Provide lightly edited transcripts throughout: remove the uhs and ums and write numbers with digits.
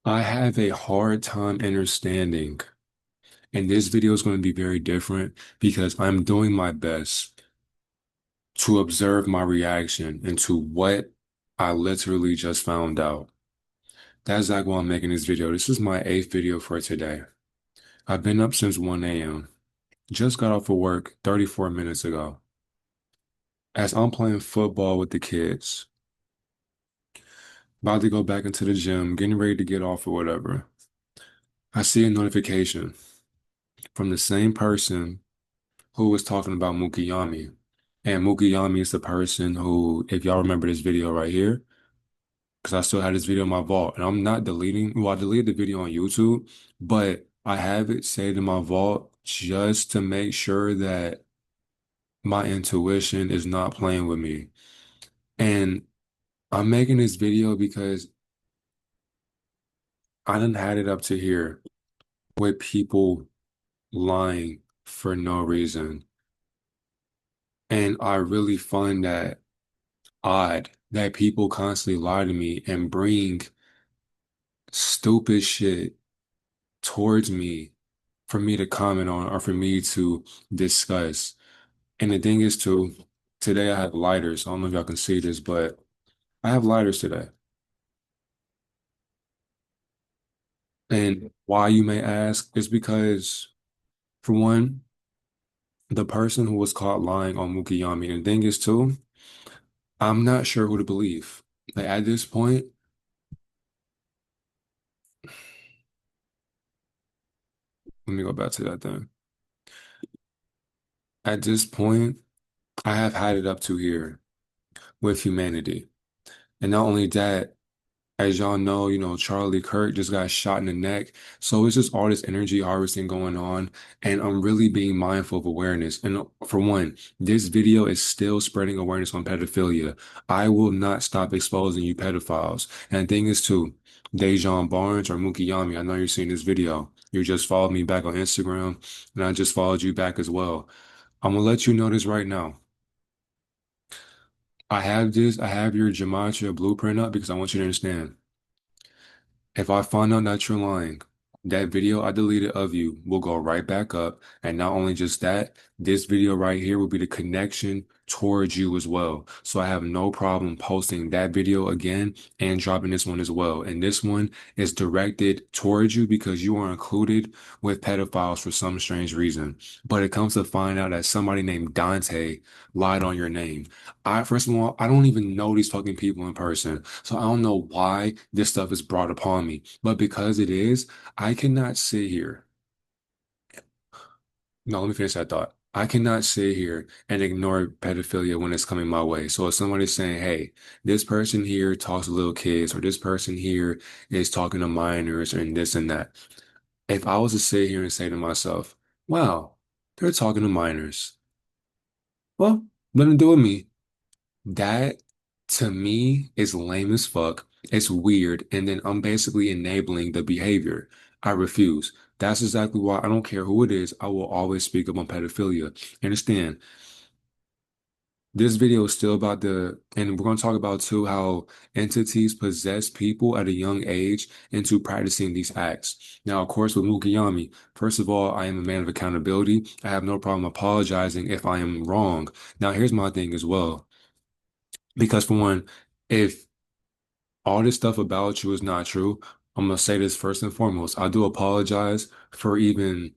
I have a hard time understanding, and this video is going to be very different because I'm doing my best to observe my reaction into what I literally just found out. That's like why I'm making this video. This is my eighth video for today. I've been up since 1 a.m. Just got off of work 34 minutes ago. As I'm playing football with the kids, about to go back into the gym, getting ready to get off or whatever, I see a notification from the same person who was talking about Mukiyami. And Mukiyami is the person who, if y'all remember this video right here, because I still had this video in my vault, and I'm not deleting, well, I deleted the video on YouTube, but I have it saved in my vault just to make sure that my intuition is not playing with me. And I'm making this video because I done had it up to here with people lying for no reason. And I really find that odd that people constantly lie to me and bring stupid shit towards me for me to comment on or for me to discuss. And the thing is too, today I have lighters. I don't know if y'all can see this, but I have lighters today. And why you may ask is because for one, the person who was caught lying on Mukiyami, and the thing is too, I'm not sure who to believe. Like at this point, let me go back to that thing. At this point, I have had it up to here with humanity. And not only that, as y'all know, Charlie Kirk just got shot in the neck. So it's just all this energy harvesting going on. And I'm really being mindful of awareness. And for one, this video is still spreading awareness on pedophilia. I will not stop exposing you pedophiles. And the thing is too, Dejan Barnes or Mukiyami, I know you're seeing this video. You just followed me back on Instagram, and I just followed you back as well. I'm gonna let you know this right now. I have your gematria blueprint up because I want you to understand. If I find out that you're lying, that video I deleted of you will go right back up. And not only just that, this video right here will be the connection towards you as well. So I have no problem posting that video again and dropping this one as well. And this one is directed towards you because you are included with pedophiles for some strange reason. But it comes to find out that somebody named Dante lied on your name. First of all, I don't even know these fucking people in person. So I don't know why this stuff is brought upon me. But because it is, I cannot sit here. No, let me finish that thought. I cannot sit here and ignore pedophilia when it's coming my way. So if somebody's saying, hey, this person here talks to little kids, or this person here is talking to minors and this and that. If I was to sit here and say to myself, wow, they're talking to minors. Well, nothing to do with me. That to me is lame as fuck. It's weird. And then I'm basically enabling the behavior. I refuse. That's exactly why I don't care who it is. I will always speak up on pedophilia. Understand? This video is still about and we're going to talk about too how entities possess people at a young age into practicing these acts. Now, of course, with Mukiyami, first of all, I am a man of accountability. I have no problem apologizing if I am wrong. Now, here's my thing as well. Because for one, if all this stuff about you is not true, I'm gonna say this first and foremost. I do apologize for even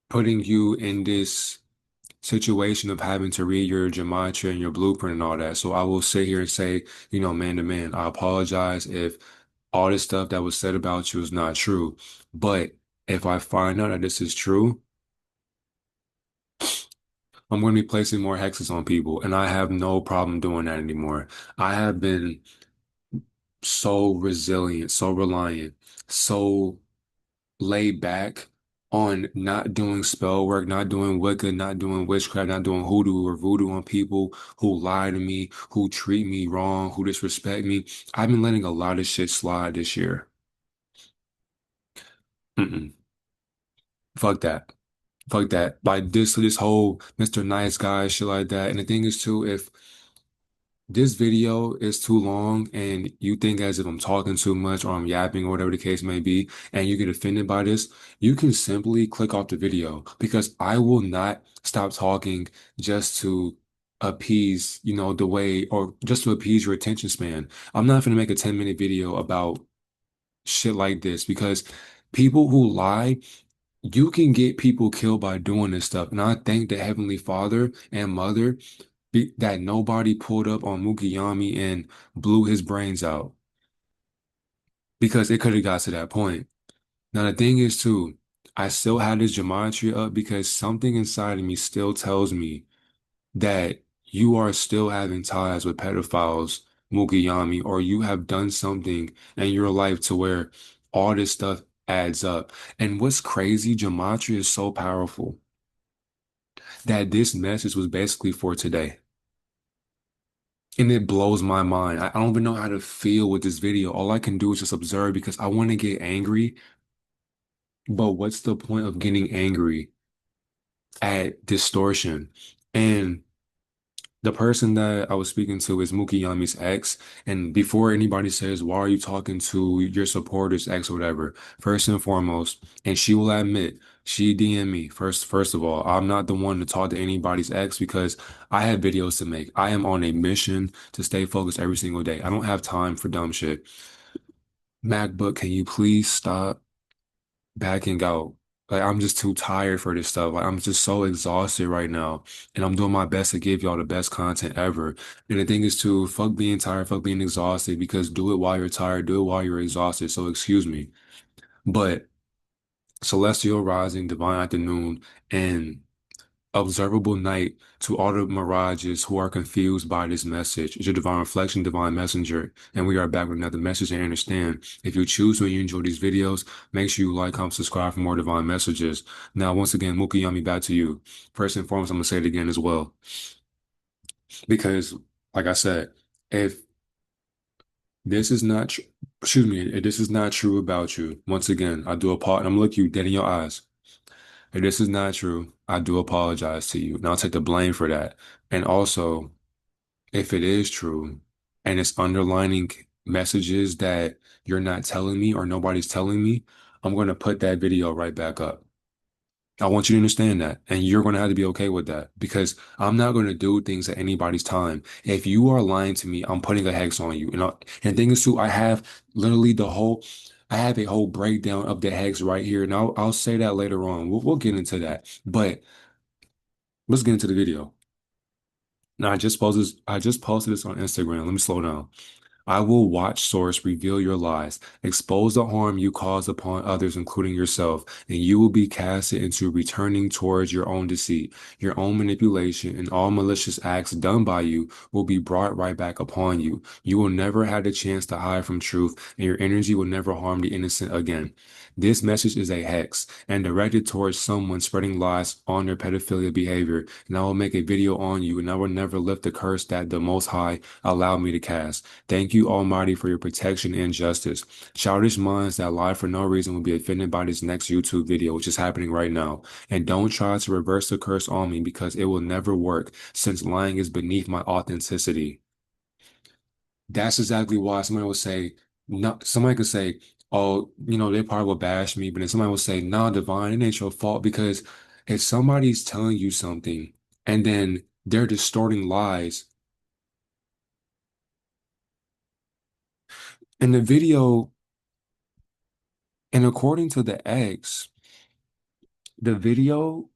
putting you in this situation of having to read your gematria and your blueprint and all that. So I will sit here and say, man to man, I apologize if all this stuff that was said about you is not true. But if I find out that this is true, I'm going to be placing more hexes on people, and I have no problem doing that anymore. I have been so resilient, so reliant, so laid back on not doing spell work, not doing Wicca, not doing witchcraft, not doing hoodoo or voodoo on people who lie to me, who treat me wrong, who disrespect me. I've been letting a lot of shit slide this year. Mm-mm. Fuck that. Fuck that. Like this whole Mr. Nice Guy shit like that. And the thing is too, if this video is too long and you think as if I'm talking too much or I'm yapping or whatever the case may be, and you get offended by this, you can simply click off the video because I will not stop talking just to appease, the way or just to appease your attention span. I'm not going to make a 10-minute video about shit like this because people who lie, you can get people killed by doing this stuff. And I thank the Heavenly Father and Mother that nobody pulled up on Mukiyami and blew his brains out because it could have got to that point. Now the thing is too, I still have this gematria up because something inside of me still tells me that you are still having ties with pedophiles, Mukiyami, or you have done something in your life to where all this stuff adds up. And what's crazy, gematria is so powerful that this message was basically for today. And it blows my mind. I don't even know how to feel with this video. All I can do is just observe because I want to get angry. But what's the point of getting angry at distortion? And the person that I was speaking to is Mukiyami's ex. And before anybody says, why are you talking to your supporter's ex or whatever? First and foremost, and she will admit, she DM me. First of all, I'm not the one to talk to anybody's ex because I have videos to make. I am on a mission to stay focused every single day. I don't have time for dumb shit. MacBook, can you please stop backing out? Like I'm just too tired for this stuff. Like I'm just so exhausted right now. And I'm doing my best to give y'all the best content ever. And the thing is to fuck being tired, fuck being exhausted, because do it while you're tired, do it while you're exhausted. So excuse me. But celestial rising, divine afternoon, and observable night to all the mirages who are confused by this message. It's your divine reflection, divine messenger, and we are back with another message and understand. If you choose to and you enjoy these videos, make sure you like, comment, subscribe for more divine messages. Now, once again, Mukiyami, back to you. First and foremost, I'm gonna say it again as well, because, like I said, if this is not, excuse me, if this is not true about you, once again, I do apologize. I'm gonna look you dead in your eyes. If this is not true, I do apologize to you, and I'll take the blame for that. And also, if it is true, and it's underlining messages that you're not telling me or nobody's telling me, I'm going to put that video right back up. I want you to understand that, and you're going to have to be okay with that because I'm not going to do things at anybody's time. If you are lying to me, I'm putting a hex on you. And the thing is too, I have literally I have a whole breakdown of the hex right here, and I'll say that later on. We'll get into that, but let's get into the video. Now, I just posted this on Instagram. Let me slow down. I will watch source reveal your lies, expose the harm you cause upon others, including yourself, and you will be casted into returning towards your own deceit, your own manipulation, and all malicious acts done by you will be brought right back upon you. You will never have the chance to hide from truth, and your energy will never harm the innocent again. This message is a hex and directed towards someone spreading lies on their pedophilia behavior, and I will make a video on you, and I will never lift the curse that the Most High allowed me to cast. Thank you, Almighty, for your protection and justice. Childish minds that lie for no reason will be offended by this next YouTube video, which is happening right now. And don't try to reverse the curse on me because it will never work, since lying is beneath my authenticity. That's exactly why somebody will say, no, somebody could say, oh, they probably will bash me, but then somebody will say, nah, Divine, it ain't your fault because if somebody's telling you something and then they're distorting lies in the video, and according to the ex, the video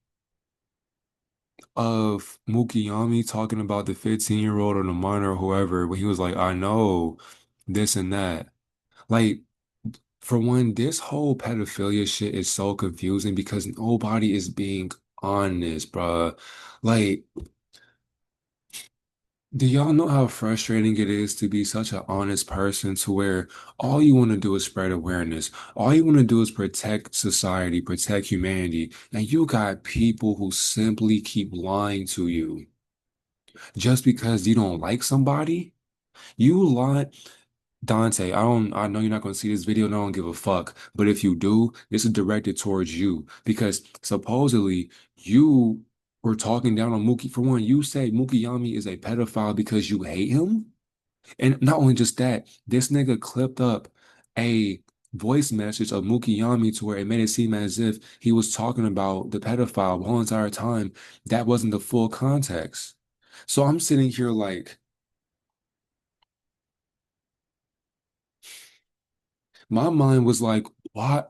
of Mukiyami talking about the 15-year-old or the minor or whoever, when he was like, I know this and that. Like, for one, this whole pedophilia shit is so confusing because nobody is being honest, bruh. Like, do y'all know how frustrating it is to be such an honest person to where all you want to do is spread awareness? All you want to do is protect society, protect humanity, and you got people who simply keep lying to you just because you don't like somebody? You lie. Dante, I know you're not going to see this video and I don't give a fuck. But if you do, this is directed towards you because supposedly you We're talking down on Mookie. For one, you say Mookie Yami is a pedophile because you hate him? And not only just that, this nigga clipped up a voice message of Mookie Yami to where it made it seem as if he was talking about the pedophile the whole entire time. That wasn't the full context. So I'm sitting here like, my mind was like, why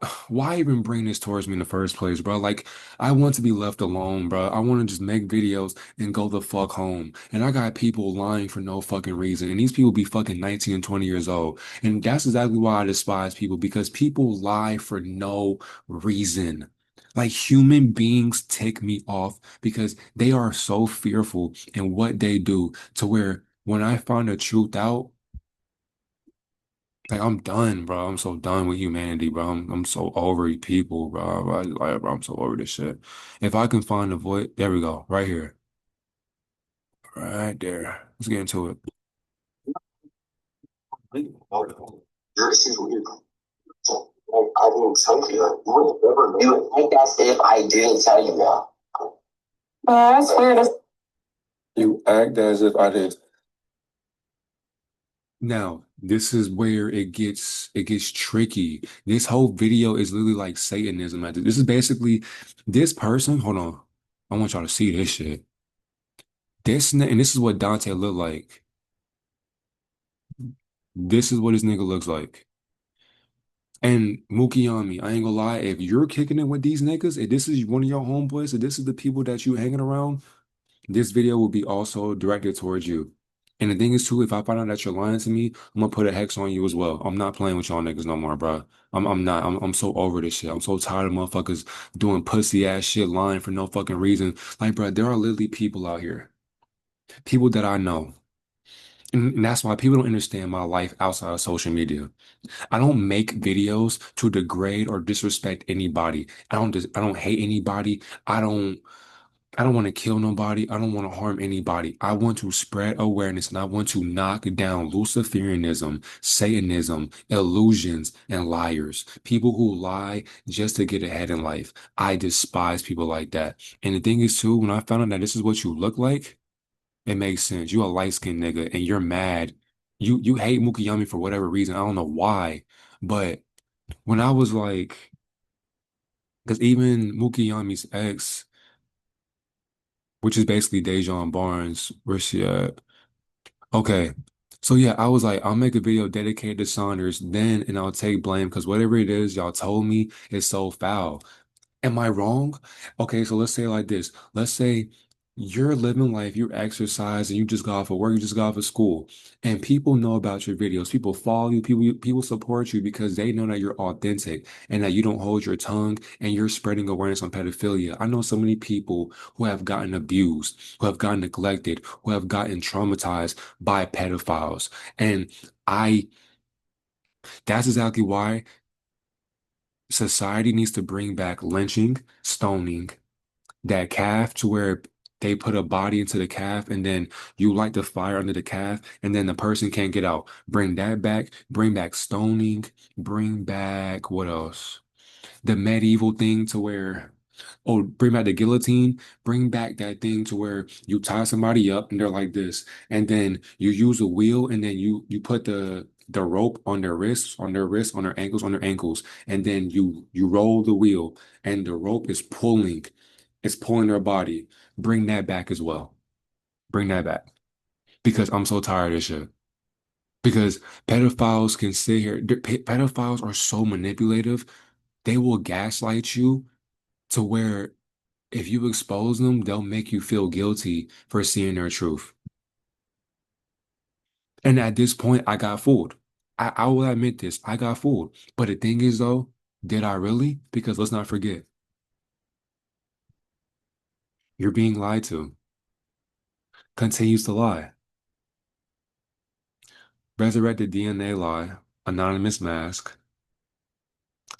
even bring this towards me in the first place, bro? Like, I want to be left alone, bro. I want to just make videos and go the fuck home. And I got people lying for no fucking reason. And these people be fucking 19 and 20 years old. And that's exactly why I despise people, because people lie for no reason. Like, human beings tick me off because they are so fearful in what they do to where when I find the truth out, like I'm done, bro. I'm so done with humanity, bro. I'm so over people, bro. Bro, I'm so over this shit. If I can find a voice, there we go, right here, right there. Let's get into it. This is weird. I didn't tell you. You would never do it like that if I didn't tell you that. That's weird. You act as if I did. Now, this is where it gets tricky. This whole video is literally like Satanism. This is basically this person. Hold on, I want y'all to see this shit. And this is what Dante looked like. This is what this nigga looks like. And Mukiyami, I ain't gonna lie, if you're kicking it with these niggas, if this is one of your homeboys, if this is the people that you hanging around, this video will be also directed towards you. And the thing is too, if I find out that you're lying to me, I'm gonna put a hex on you as well. I'm not playing with y'all niggas no more, bro. I'm not. I'm so over this shit. I'm so tired of motherfuckers doing pussy ass shit, lying for no fucking reason. Like, bro, there are literally people out here, people that I know. And that's why people don't understand my life outside of social media. I don't make videos to degrade or disrespect anybody. I don't hate anybody. I don't want to kill nobody. I don't want to harm anybody. I want to spread awareness and I want to knock down Luciferianism, Satanism, illusions, and liars. People who lie just to get ahead in life. I despise people like that. And the thing is too, when I found out that this is what you look like, it makes sense. You a light-skinned nigga and you're mad. You hate Mukiyami for whatever reason. I don't know why. But when I was like, because even Mukiyami's ex, which is basically Dejan Barnes, where's she at? Okay. So yeah, I was like, I'll make a video dedicated to Saunders then, and I'll take blame because whatever it is y'all told me is so foul. Am I wrong? Okay, so let's say it like this. Let's say you're living life, you exercise, and you just got off of work, you just got off of school, and people know about your videos. People follow you, people support you because they know that you're authentic and that you don't hold your tongue and you're spreading awareness on pedophilia. I know so many people who have gotten abused, who have gotten neglected, who have gotten traumatized by pedophiles. And I, that's exactly why society needs to bring back lynching, stoning, that calf to where they put a body into the calf and then you light the fire under the calf and then the person can't get out. Bring that back. Bring back stoning. Bring back what else? The medieval thing to where, oh, bring back the guillotine. Bring back that thing to where you tie somebody up and they're like this, and then you use a wheel and then you put the rope on their wrists, on their wrists, on their ankles, and then you roll the wheel and the rope is pulling. It's pulling their body. Bring that back as well. Bring that back. Because I'm so tired of this shit. Because pedophiles can sit here. Pedophiles are so manipulative. They will gaslight you to where if you expose them, they'll make you feel guilty for seeing their truth. And at this point, I got fooled. I will admit this. I got fooled. But the thing is, though, did I really? Because let's not forget, you're being lied to. Continues to lie. Resurrected DNA lie. Anonymous mask.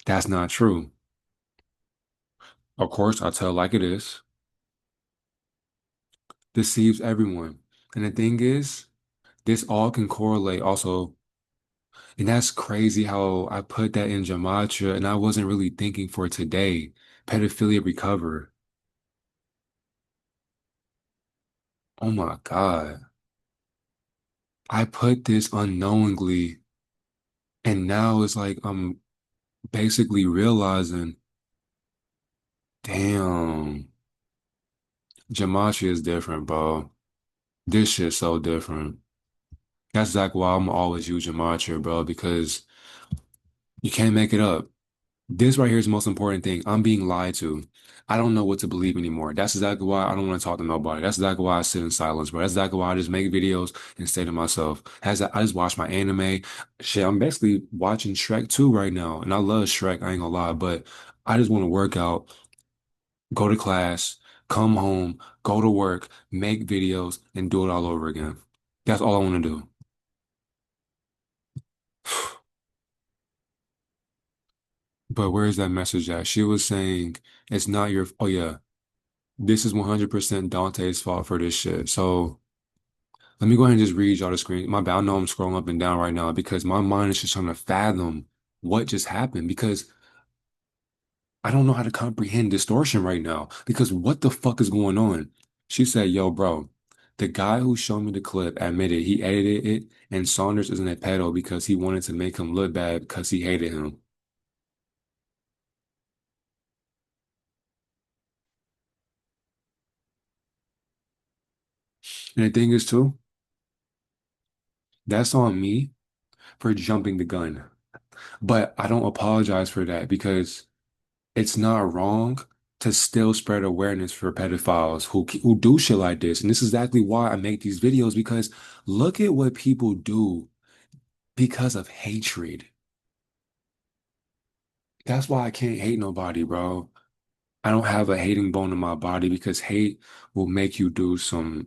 That's not true. Of course, I tell like it is. Deceives everyone. And the thing is, this all can correlate also. And that's crazy how I put that in gematria and I wasn't really thinking for today. Pedophilia recover. Oh my God. I put this unknowingly, and now it's like I'm basically realizing, damn, gematria is different, bro. This shit's so different. That's exactly why I'm always use gematria, bro, because you can't make it up. This right here is the most important thing. I'm being lied to. I don't know what to believe anymore. That's exactly why I don't want to talk to nobody. That's exactly why I sit in silence, bro. That's exactly why I just make videos and stay to myself. I just watch my anime. Shit, I'm basically watching Shrek 2 right now, and I love Shrek, I ain't gonna lie, but I just want to work out, go to class, come home, go to work, make videos, and do it all over again. That's all I want to do. But where's that message at? She was saying it's not your, oh yeah, this is 100% Dante's fault for this shit. So let me go ahead and just read y'all the screen. My bad. I know I'm scrolling up and down right now because my mind is just trying to fathom what just happened because I don't know how to comprehend distortion right now because what the fuck is going on? She said, yo, bro, the guy who showed me the clip admitted he edited it and Saunders isn't a pedo because he wanted to make him look bad because he hated him. And the thing is too, that's on me for jumping the gun. But I don't apologize for that because it's not wrong to still spread awareness for pedophiles who do shit like this. And this is exactly why I make these videos because look at what people do because of hatred. That's why I can't hate nobody, bro. I don't have a hating bone in my body because hate will make you do some,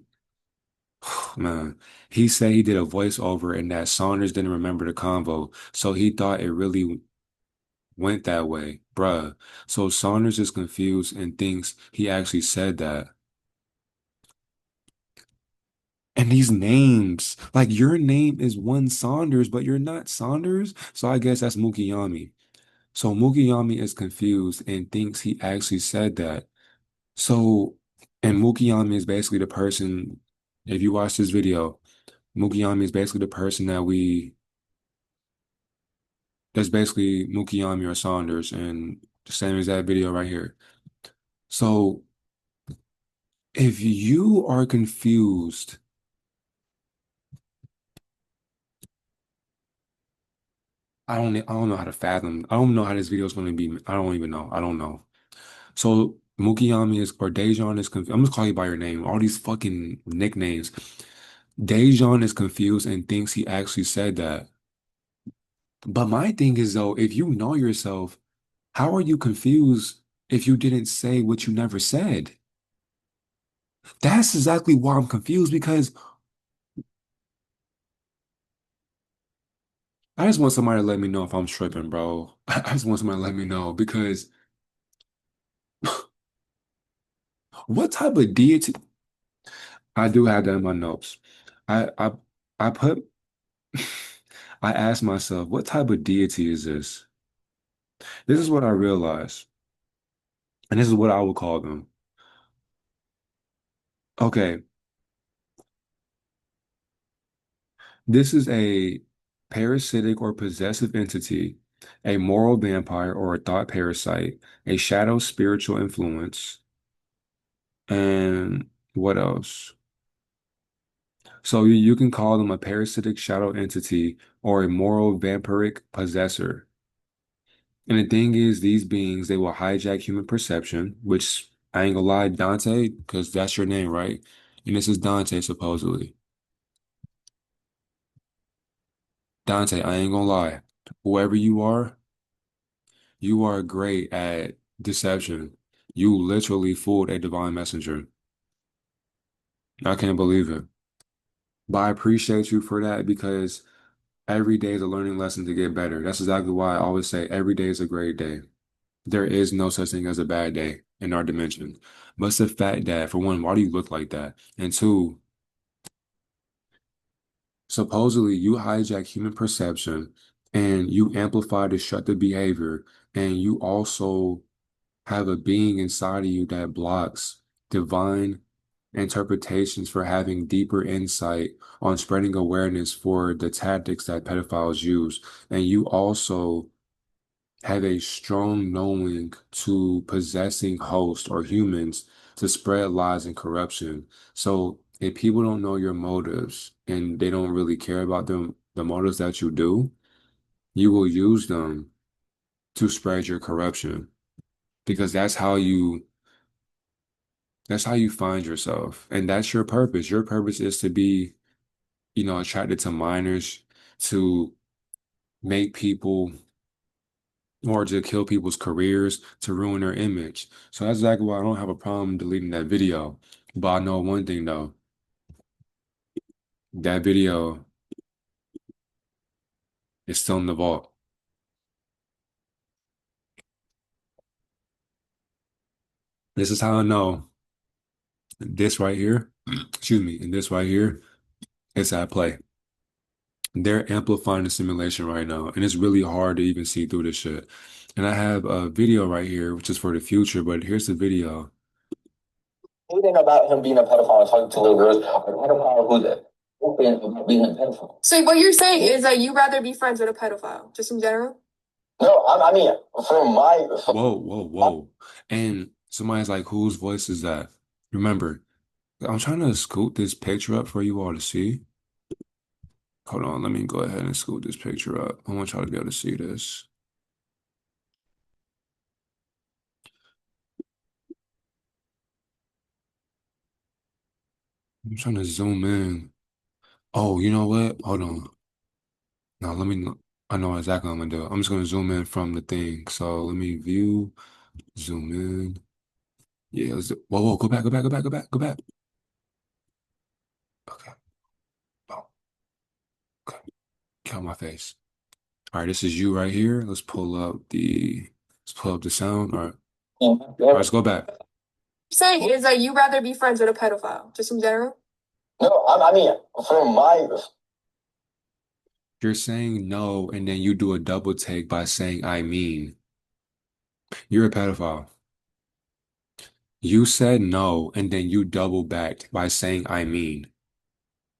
man. He said he did a voiceover and that Saunders didn't remember the convo, so he thought it really went that way, bruh. So Saunders is confused and thinks he actually said that. And these names, like your name is one Saunders, but you're not Saunders. So I guess that's Mukiyami. So Mukiyami is confused and thinks he actually said that. So, and Mukiyami is basically the person, if you watch this video, Mukiyami is basically the person that's basically Mukiyami or Saunders, and the same as that video right here. So if you are confused, I don't know how to fathom. I don't know how this video is going to be. I don't even know. I don't know. So Mukiyami is or Dejan is confused. I'm just calling you by your name. All these fucking nicknames. Dejan is confused and thinks he actually said that. But my thing is though, if you know yourself, how are you confused if you didn't say what you never said? That's exactly why I'm confused because I just want somebody to let me know if I'm tripping, bro. I just want somebody to let me know because what type of deity? I do have that in my notes. I I put I asked myself, what type of deity is this? This is what I realized, and this is what I would call them. Okay, this is a parasitic or possessive entity, a moral vampire or a thought parasite, a shadow spiritual influence, and what else? So you can call them a parasitic shadow entity or a moral vampiric possessor. And the thing is, these beings, they will hijack human perception, which I ain't gonna lie, Dante, because that's your name, right? And this is Dante, supposedly. Dante, I ain't gonna lie. Whoever you are great at deception. You literally fooled a divine messenger. I can't believe it. But I appreciate you for that because every day is a learning lesson to get better. That's exactly why I always say every day is a great day. There is no such thing as a bad day in our dimension. But it's the fact that, for one, why do you look like that? And two, supposedly you hijack human perception and you amplify destructive behavior, and you also have a being inside of you that blocks divine interpretations for having deeper insight on spreading awareness for the tactics that pedophiles use. And you also have a strong knowing to possessing hosts or humans to spread lies and corruption. So if people don't know your motives and they don't really care about the motives that you do, you will use them to spread your corruption because that's how you find yourself. And that's your purpose. Your purpose is to be, attracted to minors, to make people or to kill people's careers, to ruin their image. So that's exactly why I don't have a problem deleting that video. But I know one thing though, that video is still in the vault. This is how I know this right here, excuse me, and this right here is at play. They're amplifying the simulation right now, and it's really hard to even see through this shit. And I have a video right here, which is for the future, but here's the video. Anything about him being a pedophile and talking to little girls, a pedophile who's open about being a pedophile. So what you're saying is that you rather be friends with a pedophile, just in general? No, I mean, from my. Whoa, whoa, whoa. And somebody's like, whose voice is that? Remember, I'm trying to scoot this picture up for you all to see. Hold on, let me go ahead and scoot this picture up. I want y'all to be able to see this. I'm trying to zoom in. Oh, you know what? Hold on. Now let me. I know exactly what I'm gonna do. I'm just gonna zoom in from the thing. So let me view, zoom in. Yeah, whoa, whoa, go back, go back, go back, go back, go back. Okay. Oh, okay. Count my face. All right, this is you right here. Let's pull up the sound. All right. All right, let's go back. Saying is that you rather be friends with a pedophile, just in general? No, I mean, from my. You're saying no, and then you do a double take by saying I mean. You're a pedophile. You said no, and then you double backed by saying I mean.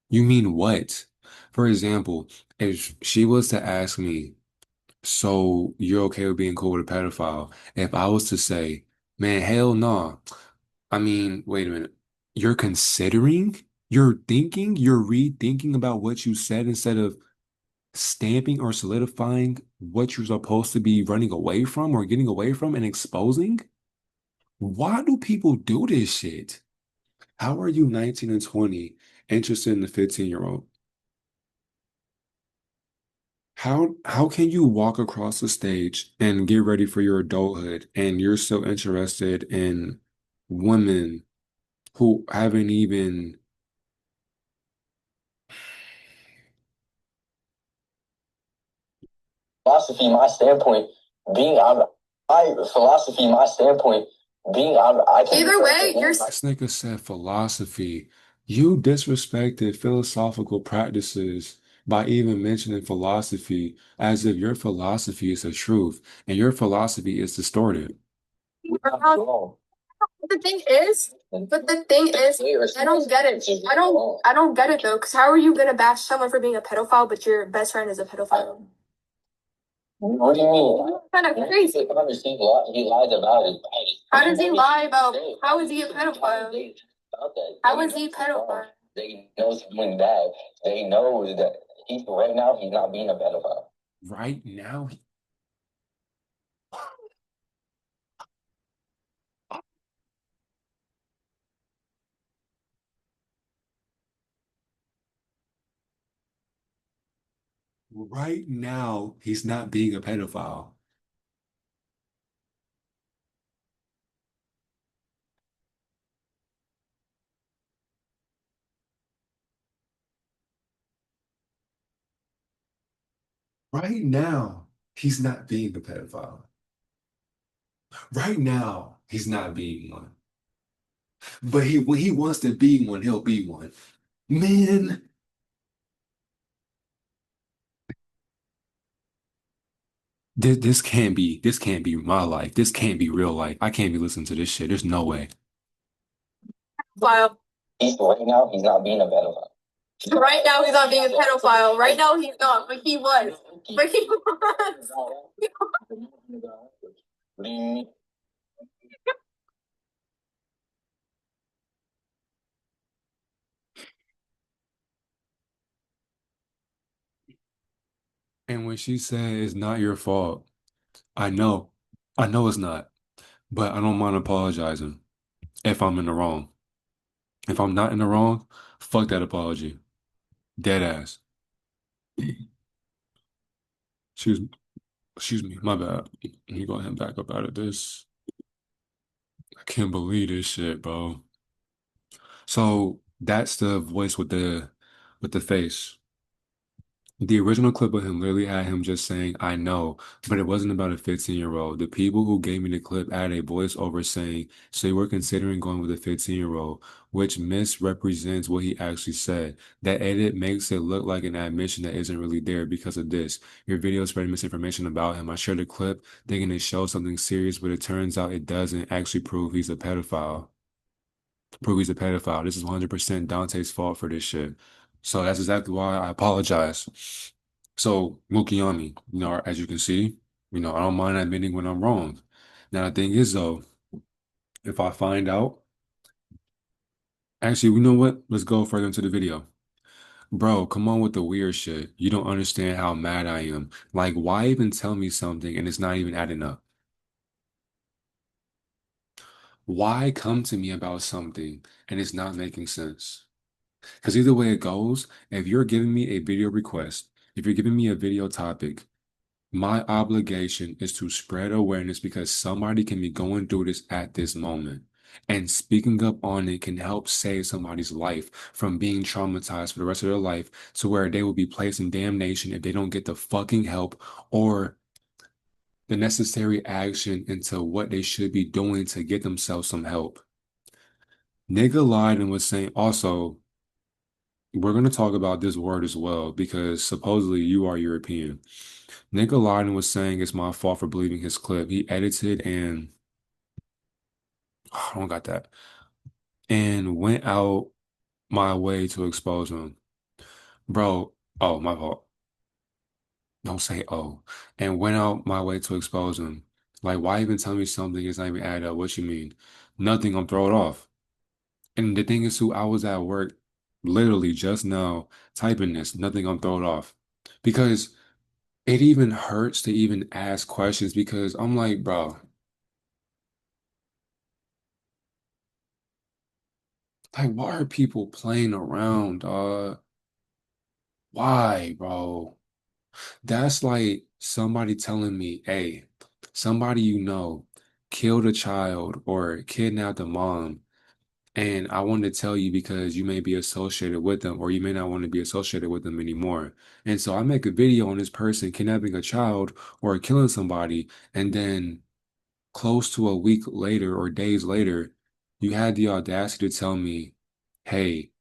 You mean what? For example, if she was to ask me, so you're okay with being cool with a pedophile? If I was to say, man, hell no. I mean, wait a minute. You're considering, you're thinking, you're rethinking about what you said instead of stamping or solidifying what you're supposed to be running away from or getting away from and exposing? Why do people do this shit? How are you 19 and 20 interested in the 15-year-old? How can you walk across the stage and get ready for your adulthood and you're so interested in women who haven't even Philosophy, my standpoint, being on my philosophy, my standpoint, being on. I can. Either way, you're. this nigga said philosophy. You disrespected philosophical practices by even mentioning philosophy as if your philosophy is the truth and your philosophy is distorted. But the thing is, I don't get it. I don't get it though, because how are you gonna bash someone for being a pedophile, but your best friend is a pedophile? What do you mean? Kind of crazy. He lied about it. How does he lie about? How is he a pedophile? How is he a pedophile? They know something bad. They know that right now he's not being a pedophile. Right now, right now, he's not being a pedophile. Right now, he's not being a pedophile. Right now, he's not being one. But when he wants to be one, he'll be one. Man, this can't be my life. This can't be real life. I can't be listening to this shit. There's no way. Wow. He's right now. He's not being a pedophile. Right now, he's not being a pedophile. Right now, he's not, but he was. But he was. What do you mean? And when she said it's not your fault, I know, I know it's not, but I don't mind apologizing if I'm in the wrong. If I'm not in the wrong, fuck that apology. Dead ass. Excuse me. Excuse me. My bad. Let me go ahead and back up out of this. I can't believe this shit, bro. So that's the voice with the face. The original clip of him literally had him just saying, I know, but it wasn't about a 15-year-old. The people who gave me the clip added a voiceover saying, so you were considering going with a 15-year-old, which misrepresents what he actually said. That edit makes it look like an admission that isn't really there because of this. Your video spreading misinformation about him. I shared the clip thinking it shows something serious, but it turns out it doesn't actually prove he's a pedophile. Prove he's a pedophile. This is 100% Dante's fault for this shit. So that's exactly why I apologize. So Mukiyami, as you can see, I don't mind admitting when I'm wrong. Now the thing is though, if I find out, actually, you know what? Let's go further into the video. Bro, come on with the weird shit. You don't understand how mad I am. Like, why even tell me something and it's not even adding up? Why come to me about something and it's not making sense? Because either way it goes, if you're giving me a video request, if you're giving me a video topic, my obligation is to spread awareness because somebody can be going through this at this moment. And speaking up on it can help save somebody's life from being traumatized for the rest of their life to where they will be placed in damnation if they don't get the fucking help or the necessary action into what they should be doing to get themselves some help. Nigga lied and was saying also, we're going to talk about this word as well because supposedly you are European. Nigga lied and was saying it's my fault for believing his clip. He edited and I don't got that and went out my way to expose him. Bro, oh, my fault. Don't say oh. And went out my way to expose him. Like, why even tell me something is not even add up? What you mean? Nothing, I'm throw it off. And the thing is, too, I was at work literally just now typing this. Nothing, I'm throw it off. Because it even hurts to even ask questions because I'm like, bro, like, why are people playing around, Why, bro? That's like somebody telling me, hey, somebody killed a child or kidnapped a mom, and I want to tell you because you may be associated with them or you may not want to be associated with them anymore. And so I make a video on this person kidnapping a child or killing somebody, and then close to a week later or days later, you had the audacity to tell me, hey,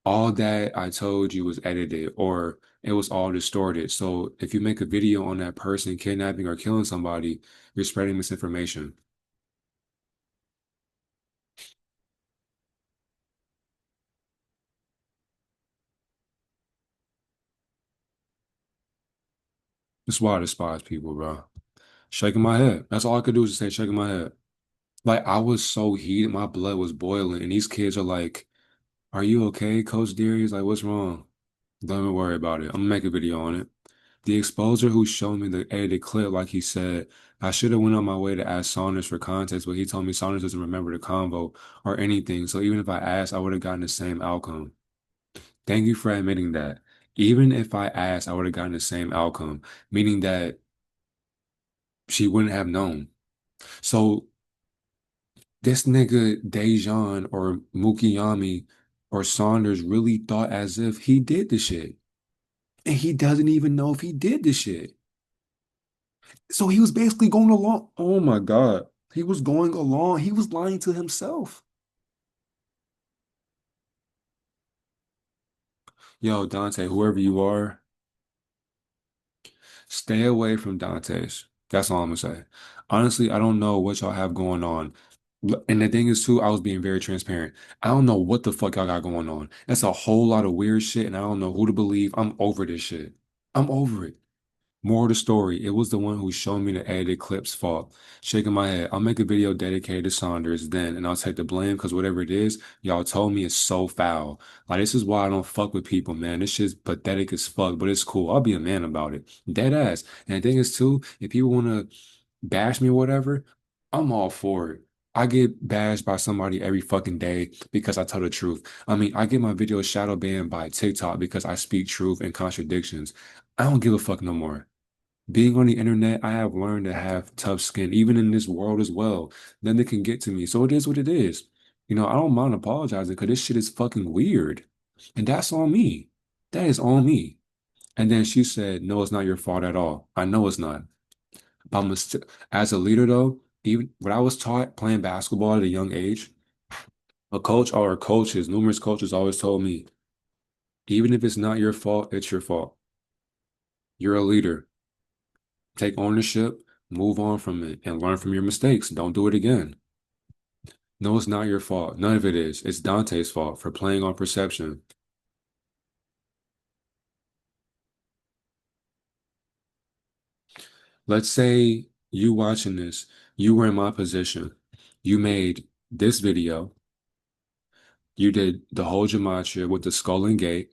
all that I told you was edited or it was all distorted. So if you make a video on that person kidnapping or killing somebody, you're spreading misinformation. That's why I despise people, bro. Shaking my head. That's all I could do is just say shaking my head. Like I was so heated, my blood was boiling, and these kids are like, "Are you okay, Coach Deary?" Like, "What's wrong?" Don't even worry about it. I'm gonna make a video on it. The exposer who showed me the edited clip, like he said, I should have went on my way to ask Saunders for context, but he told me Saunders doesn't remember the convo or anything. So even if I asked, I would have gotten the same outcome. Thank you for admitting that. Even if I asked, I would have gotten the same outcome, meaning that she wouldn't have known. So this nigga Dejan or Mukiyami or Saunders really thought as if he did the shit. And he doesn't even know if he did the shit. So he was basically going along. Oh my God. He was going along. He was lying to himself. Yo, Dante, whoever you are, stay away from Dante's. That's all I'm gonna say. Honestly, I don't know what y'all have going on. And the thing is too, I was being very transparent. I don't know what the fuck y'all got going on. That's a whole lot of weird shit, and I don't know who to believe. I'm over this shit. I'm over it. More of the story, it was the one who showed me the edited clip's fault. Shaking my head, I'll make a video dedicated to Saunders then, and I'll take the blame because whatever it is, y'all told me is so foul. Like, this is why I don't fuck with people, man. This shit's pathetic as fuck, but it's cool. I'll be a man about it. Dead ass. And the thing is, too, if people want to bash me or whatever, I'm all for it. I get bashed by somebody every fucking day because I tell the truth. I mean, I get my videos shadow banned by TikTok because I speak truth and contradictions. I don't give a fuck no more. Being on the internet, I have learned to have tough skin, even in this world as well. Nothing can get to me. So it is what it is. I don't mind apologizing because this shit is fucking weird. And that's on me. That is on me. And then she said, no, it's not your fault at all. I know it's not. But as a leader, though, even what I was taught playing basketball at a young age, a coach or coaches, numerous coaches always told me, even if it's not your fault, it's your fault. You're a leader. Take ownership, move on from it, and learn from your mistakes. Don't do it again. No, it's not your fault. None of it is. It's Dante's fault for playing on perception. Let's say you watching this, you were in my position. You made this video. You did the whole gematria with the skull and gate.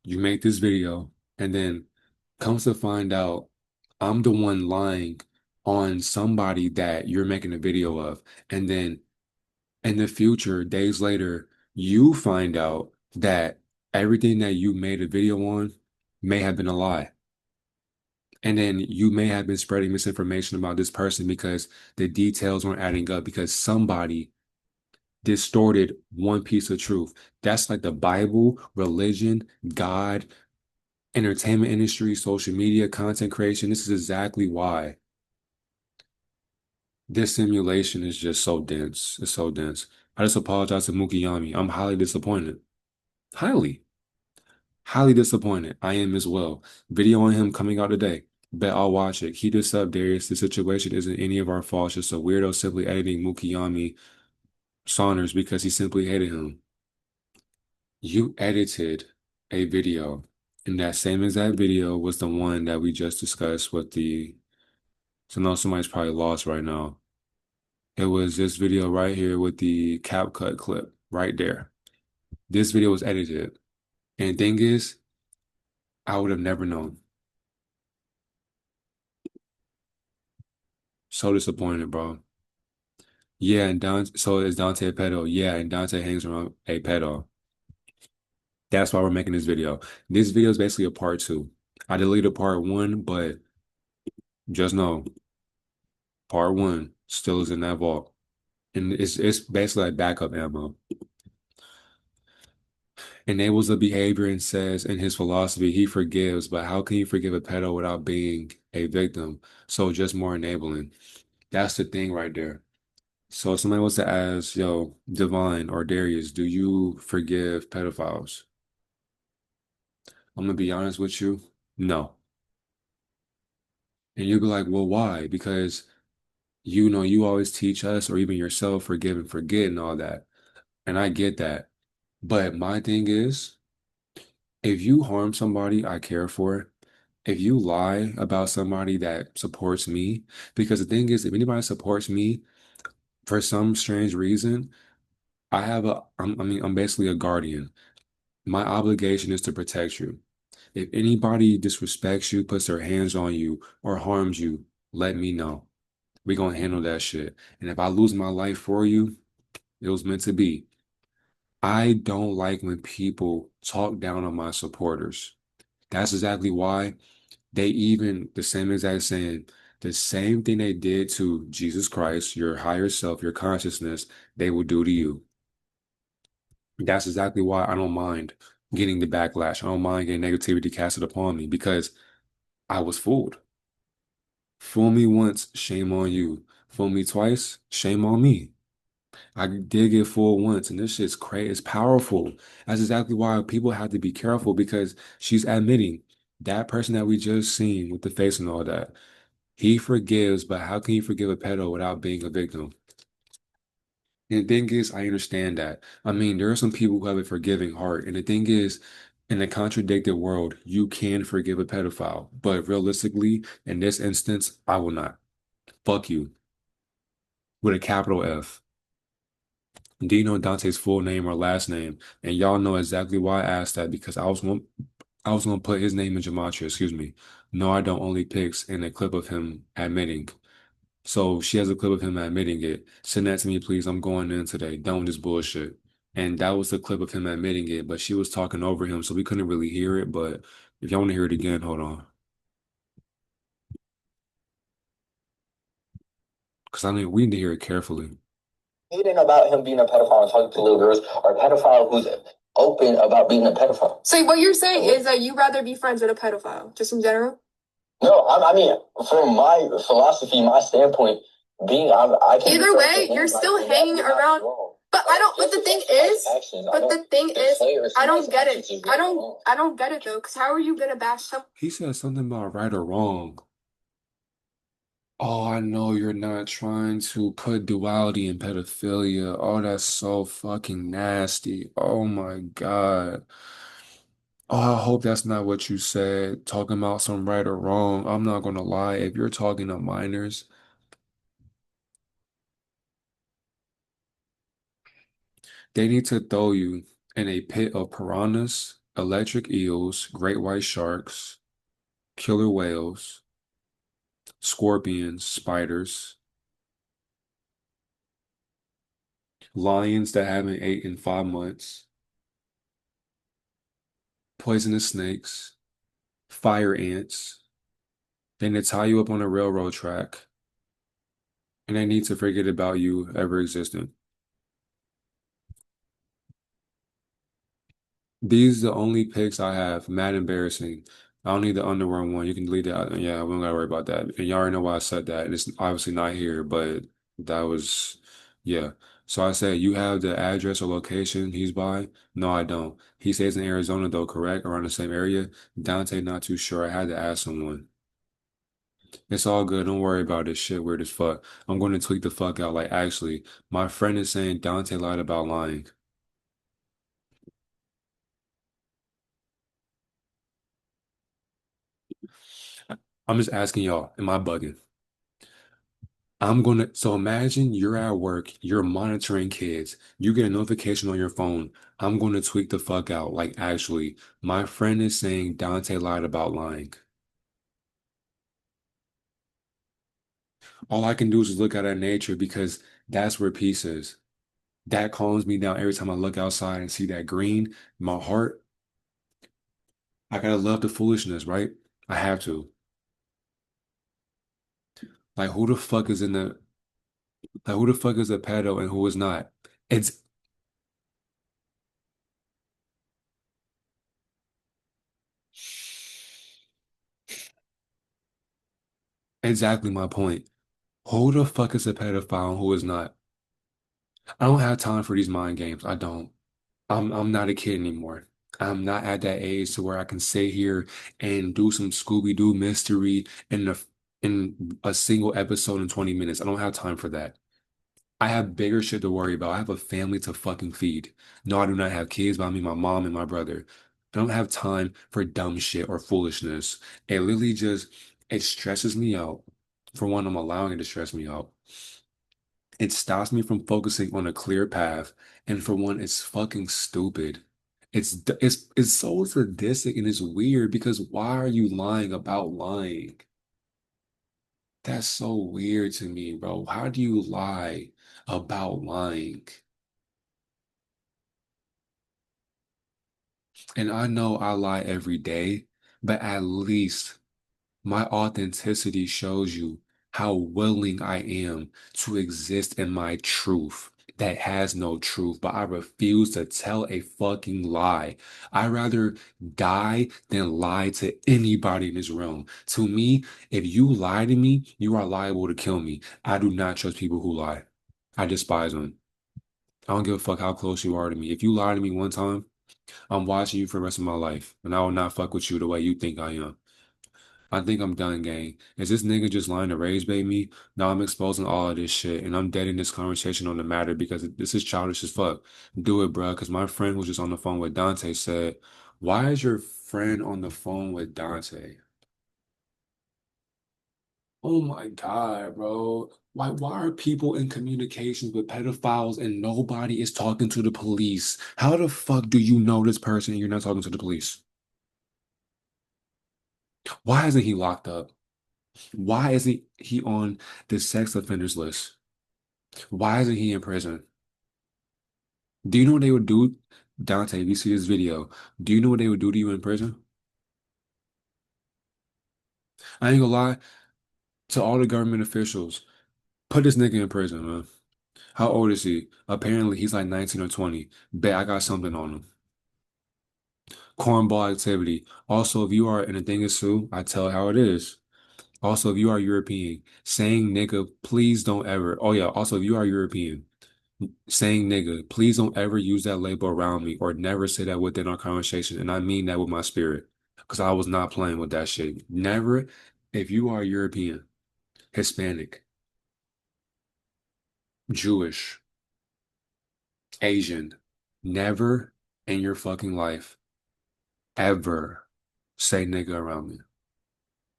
You make this video, and then comes to find out I'm the one lying on somebody that you're making a video of. And then in the future, days later, you find out that everything that you made a video on may have been a lie. And then you may have been spreading misinformation about this person because the details weren't adding up because somebody distorted one piece of truth. That's like the Bible, religion, God, entertainment industry, social media, content creation. This is exactly why this simulation is just so dense. It's so dense. I just apologize to Mukiyami. I'm highly disappointed. Highly, highly disappointed. I am as well. Video on him coming out today. Bet I'll watch it. Keep this up, Darius. The situation isn't any of our fault. It's just a weirdo simply editing Mukiyami Saunders because he simply hated him. You edited a video, and that same exact video was the one that we just discussed with the. So now somebody's probably lost right now. It was this video right here with the cap cut clip right there. This video was edited. And the thing is, I would have never known. So disappointed, bro. Yeah, and Dante, so is Dante a pedo? Yeah, and Dante hangs around a pedo. That's why we're making this video. This video is basically a part two. I deleted part one, but just know part one still is in that vault. And it's basically like backup ammo. Enables the behavior and says in his philosophy he forgives, but how can you forgive a pedo without being a victim? So just more enabling. That's the thing right there. So if somebody wants to ask, yo, Divine or Darius, do you forgive pedophiles? I'm gonna be honest with you, no. And you'll be like, well, why? Because you always teach us or even yourself forgive and forget and all that. And I get that. But my thing is, if you harm somebody I care for, if you lie about somebody that supports me, because the thing is, if anybody supports me for some strange reason, I'm basically a guardian. My obligation is to protect you. If anybody disrespects you, puts their hands on you, or harms you, let me know. We're gonna handle that shit. And if I lose my life for you, it was meant to be. I don't like when people talk down on my supporters. That's exactly why the same exact saying, the same thing they did to Jesus Christ, your higher self, your consciousness, they will do to you. That's exactly why I don't mind getting the backlash. I don't mind getting negativity casted upon me because I was fooled. Fool me once, shame on you. Fool me twice, shame on me. I did get fooled once, and this shit's crazy. It's powerful. That's exactly why people have to be careful because she's admitting that person that we just seen with the face and all that. He forgives, but how can you forgive a pedo without being a victim? And the thing is, I understand that. I mean, there are some people who have a forgiving heart. And the thing is, in a contradicted world, you can forgive a pedophile. But realistically, in this instance, I will not. Fuck you. With a capital F. Do you know Dante's full name or last name? And y'all know exactly why I asked that because I was gonna put his name in gematria, excuse me. No, I don't only pics in a clip of him admitting. So she has a clip of him admitting it. Send that to me, please. I'm going in today. Done with this bullshit. And that was the clip of him admitting it, but she was talking over him, so we couldn't really hear it. But if y'all want to hear it again, hold on. Because I mean, we need to hear it carefully. Reading about him being a pedophile and talking to little girls or a pedophile who's open about being a pedophile. So what you're saying is that you rather be friends with a pedophile, just in general? No, I mean, from my philosophy, my standpoint, I can either way, you're still hanging around. But I don't. But the thing is, I don't get it. I don't get it though. Because how are you gonna bash some? He said something about right or wrong. Oh, I know you're not trying to put duality in pedophilia. Oh, that's so fucking nasty. Oh my God. Oh, I hope that's not what you said, talking about some right or wrong. I'm not gonna lie, if you're talking to minors, they need to throw you in a pit of piranhas, electric eels, great white sharks, killer whales, scorpions, spiders, lions that haven't ate in 5 months, poisonous snakes, fire ants. They need to tie you up on a railroad track, and they need to forget about you ever existing. These are the only picks I have. Mad embarrassing. I don't need the underwear one. You can delete that. Yeah, we don't gotta worry about that. And y'all already know why I said that. It's obviously not here, but that was, yeah. So I said, you have the address or location he's by? No, I don't. He stays in Arizona though, correct? Around the same area? Dante, not too sure. I had to ask someone. It's all good. Don't worry about this shit. Weird as fuck. I'm going to tweak the fuck out. Like, actually, my friend is saying Dante lied about lying. I'm just asking y'all, am I bugging? So imagine you're at work, you're monitoring kids, you get a notification on your phone. I'm going to tweak the fuck out. Like, actually, my friend is saying Dante lied about lying. All I can do is look out at nature because that's where peace is. That calms me down every time I look outside and see that green. My heart, I gotta love the foolishness, right? I have to. Like, who the fuck is a pedo and who is not? It's exactly my point. Who the fuck is a pedophile and who is not? I don't have time for these mind games. I don't. I'm not a kid anymore. I'm not at that age to where I can sit here and do some Scooby-Doo mystery in a single episode in 20 minutes. I don't have time for that. I have bigger shit to worry about. I have a family to fucking feed. No, I do not have kids, but I mean my mom and my brother. I don't have time for dumb shit or foolishness. It literally just it stresses me out. For one, I'm allowing it to stress me out. It stops me from focusing on a clear path. And for one, it's fucking stupid. It's so sadistic and it's weird because why are you lying about lying? That's so weird to me, bro. How do you lie about lying? And I know I lie every day, but at least my authenticity shows you how willing I am to exist in my truth that has no truth, but I refuse to tell a fucking lie. I'd rather die than lie to anybody in this realm. To me, if you lie to me, you are liable to kill me. I do not trust people who lie. I despise them. I don't give a fuck how close you are to me. If you lie to me one time, I'm watching you for the rest of my life, and I will not fuck with you the way you think I am. I think I'm done, gang. Is this nigga just lying to rage bait me? Now I'm exposing all of this shit, and I'm deading this conversation on the matter because this is childish as fuck. Do it, bro. Because my friend who was just on the phone with Dante said, "Why is your friend on the phone with Dante?" Oh my God, bro. Why are people in communications with pedophiles and nobody is talking to the police? How the fuck do you know this person and you're not talking to the police? Why isn't he locked up? Why isn't he on the sex offenders list? Why isn't he in prison? Do you know what they would do, Dante, if you see this video, do you know what they would do to you in prison? I ain't gonna lie to all the government officials. Put this nigga in prison, man. How old is he? Apparently, he's like 19 or 20. Bet I got something on him. Cornball activity. Also, if you are in a thing of Sue, I tell how it is. Also, if you are European, saying nigga, please don't ever. Oh yeah. Also, if you are European, saying nigga, please don't ever use that label around me or never say that within our conversation. And I mean that with my spirit, because I was not playing with that shit. Never, if you are European, Hispanic, Jewish, Asian, never in your fucking life ever say nigga around me.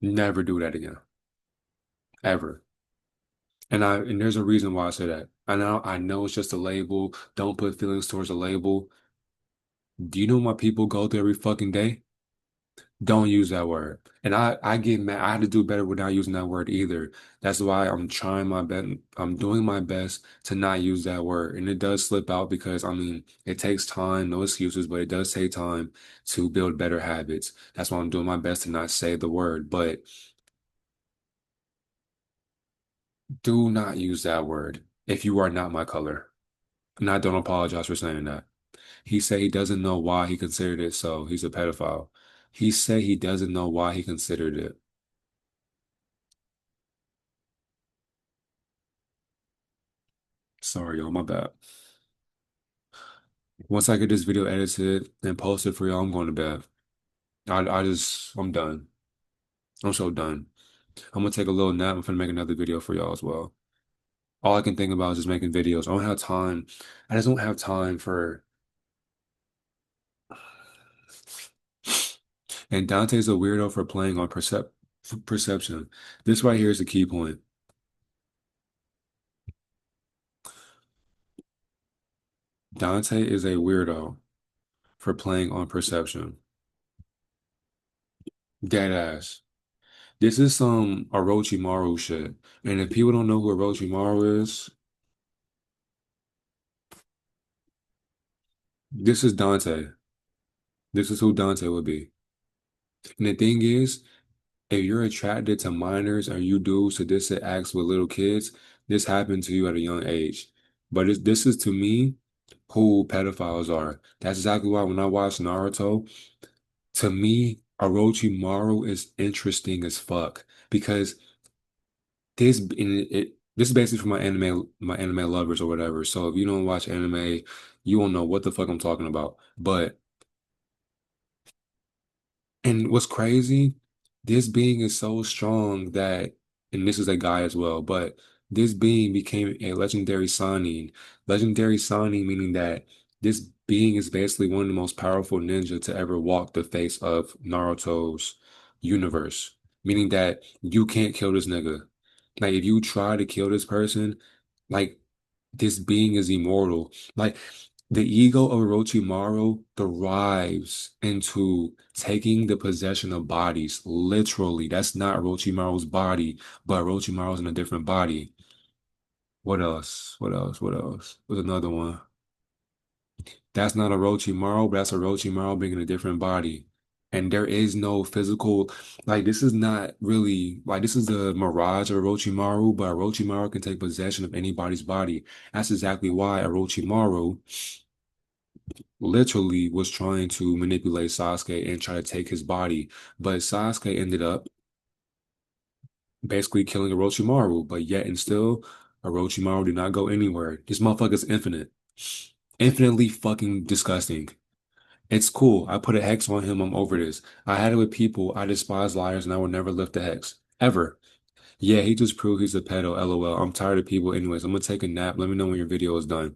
Never do that again. Ever. And there's a reason why I say that. I know it's just a label. Don't put feelings towards a label. Do you know what people go through every fucking day? Don't use that word. And I get mad. I had to do better without using that word either. That's why I'm trying my best. I'm doing my best to not use that word. And it does slip out because I mean, it takes time, no excuses, but it does take time to build better habits. That's why I'm doing my best to not say the word. But do not use that word if you are not my color. And I don't apologize for saying that. He said he doesn't know why he considered it so. He's a pedophile. He said he doesn't know why he considered it. Sorry, y'all, my bad. Once I get this video edited and posted for y'all, I'm going to bed. I'm done. I'm so done. I'm gonna take a little nap. I'm gonna make another video for y'all as well. All I can think about is just making videos. I don't have time. I just don't have time for. And Dante's a weirdo for playing on perception. This right here is the key point. Dante is a weirdo for playing on perception. Dead ass. This is some Orochimaru shit. And if people don't know who Orochimaru is, this is Dante. This is who Dante would be. And the thing is, if you're attracted to minors and you do sadistic acts with little kids, this happened to you at a young age. But this is to me who pedophiles are. That's exactly why when I watch Naruto, to me, Orochimaru is interesting as fuck because this is basically for my anime lovers or whatever. So if you don't watch anime, you won't know what the fuck I'm talking about. But and what's crazy, this being is so strong that, and this is a guy as well, but this being became a legendary Sannin. Legendary Sannin meaning that this being is basically one of the most powerful ninja to ever walk the face of Naruto's universe. Meaning that you can't kill this nigga. Like if you try to kill this person, like this being is immortal. Like the ego of Orochimaru thrives into taking the possession of bodies. Literally, that's not Orochimaru's body, but Orochimaru's in a different body. What else? What else? What else? There's another one. That's not Orochimaru, but that's Orochimaru being in a different body. And there is no physical, like this is not really like this is the mirage of Orochimaru, but Orochimaru can take possession of anybody's body. That's exactly why Orochimaru literally was trying to manipulate Sasuke and try to take his body. But Sasuke ended up basically killing Orochimaru. But yet and still, Orochimaru did not go anywhere. This motherfucker's infinite. Infinitely fucking disgusting. It's cool. I put a hex on him. I'm over this. I had it with people. I despise liars and I will never lift a hex. Ever. Yeah, he just proved he's a pedo. LOL. I'm tired of people. Anyways, I'm gonna take a nap. Let me know when your video is done.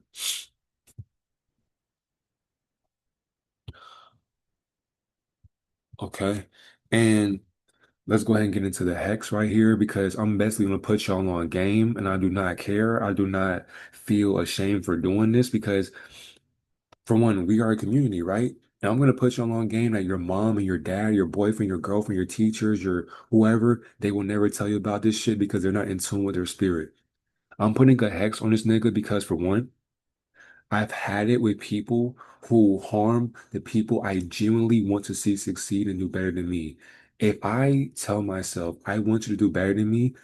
Okay. And let's go ahead and get into the hex right here because I'm basically gonna put y'all on game and I do not care. I do not feel ashamed for doing this because for one, we are a community, right? And I'm gonna put y'all on game that your mom and your dad, your boyfriend, your girlfriend, your teachers, your whoever, they will never tell you about this shit because they're not in tune with their spirit. I'm putting a hex on this nigga because for one, I've had it with people who harm the people I genuinely want to see succeed and do better than me. If I tell myself I want you to do better than me,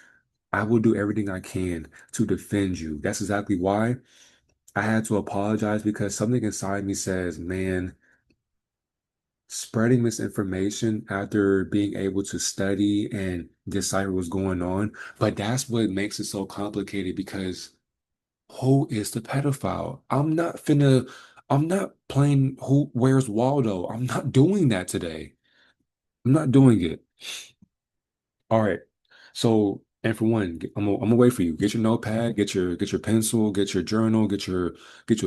I will do everything I can to defend you. That's exactly why I had to apologize because something inside me says, man, spreading misinformation after being able to study and decipher what's going on. But that's what makes it so complicated because who is the pedophile? I'm not playing where's Waldo? I'm not doing that today. I'm not doing it. All right. So, and for one, I'm gonna wait for you. Get your notepad, get your pencil, get your journal, get your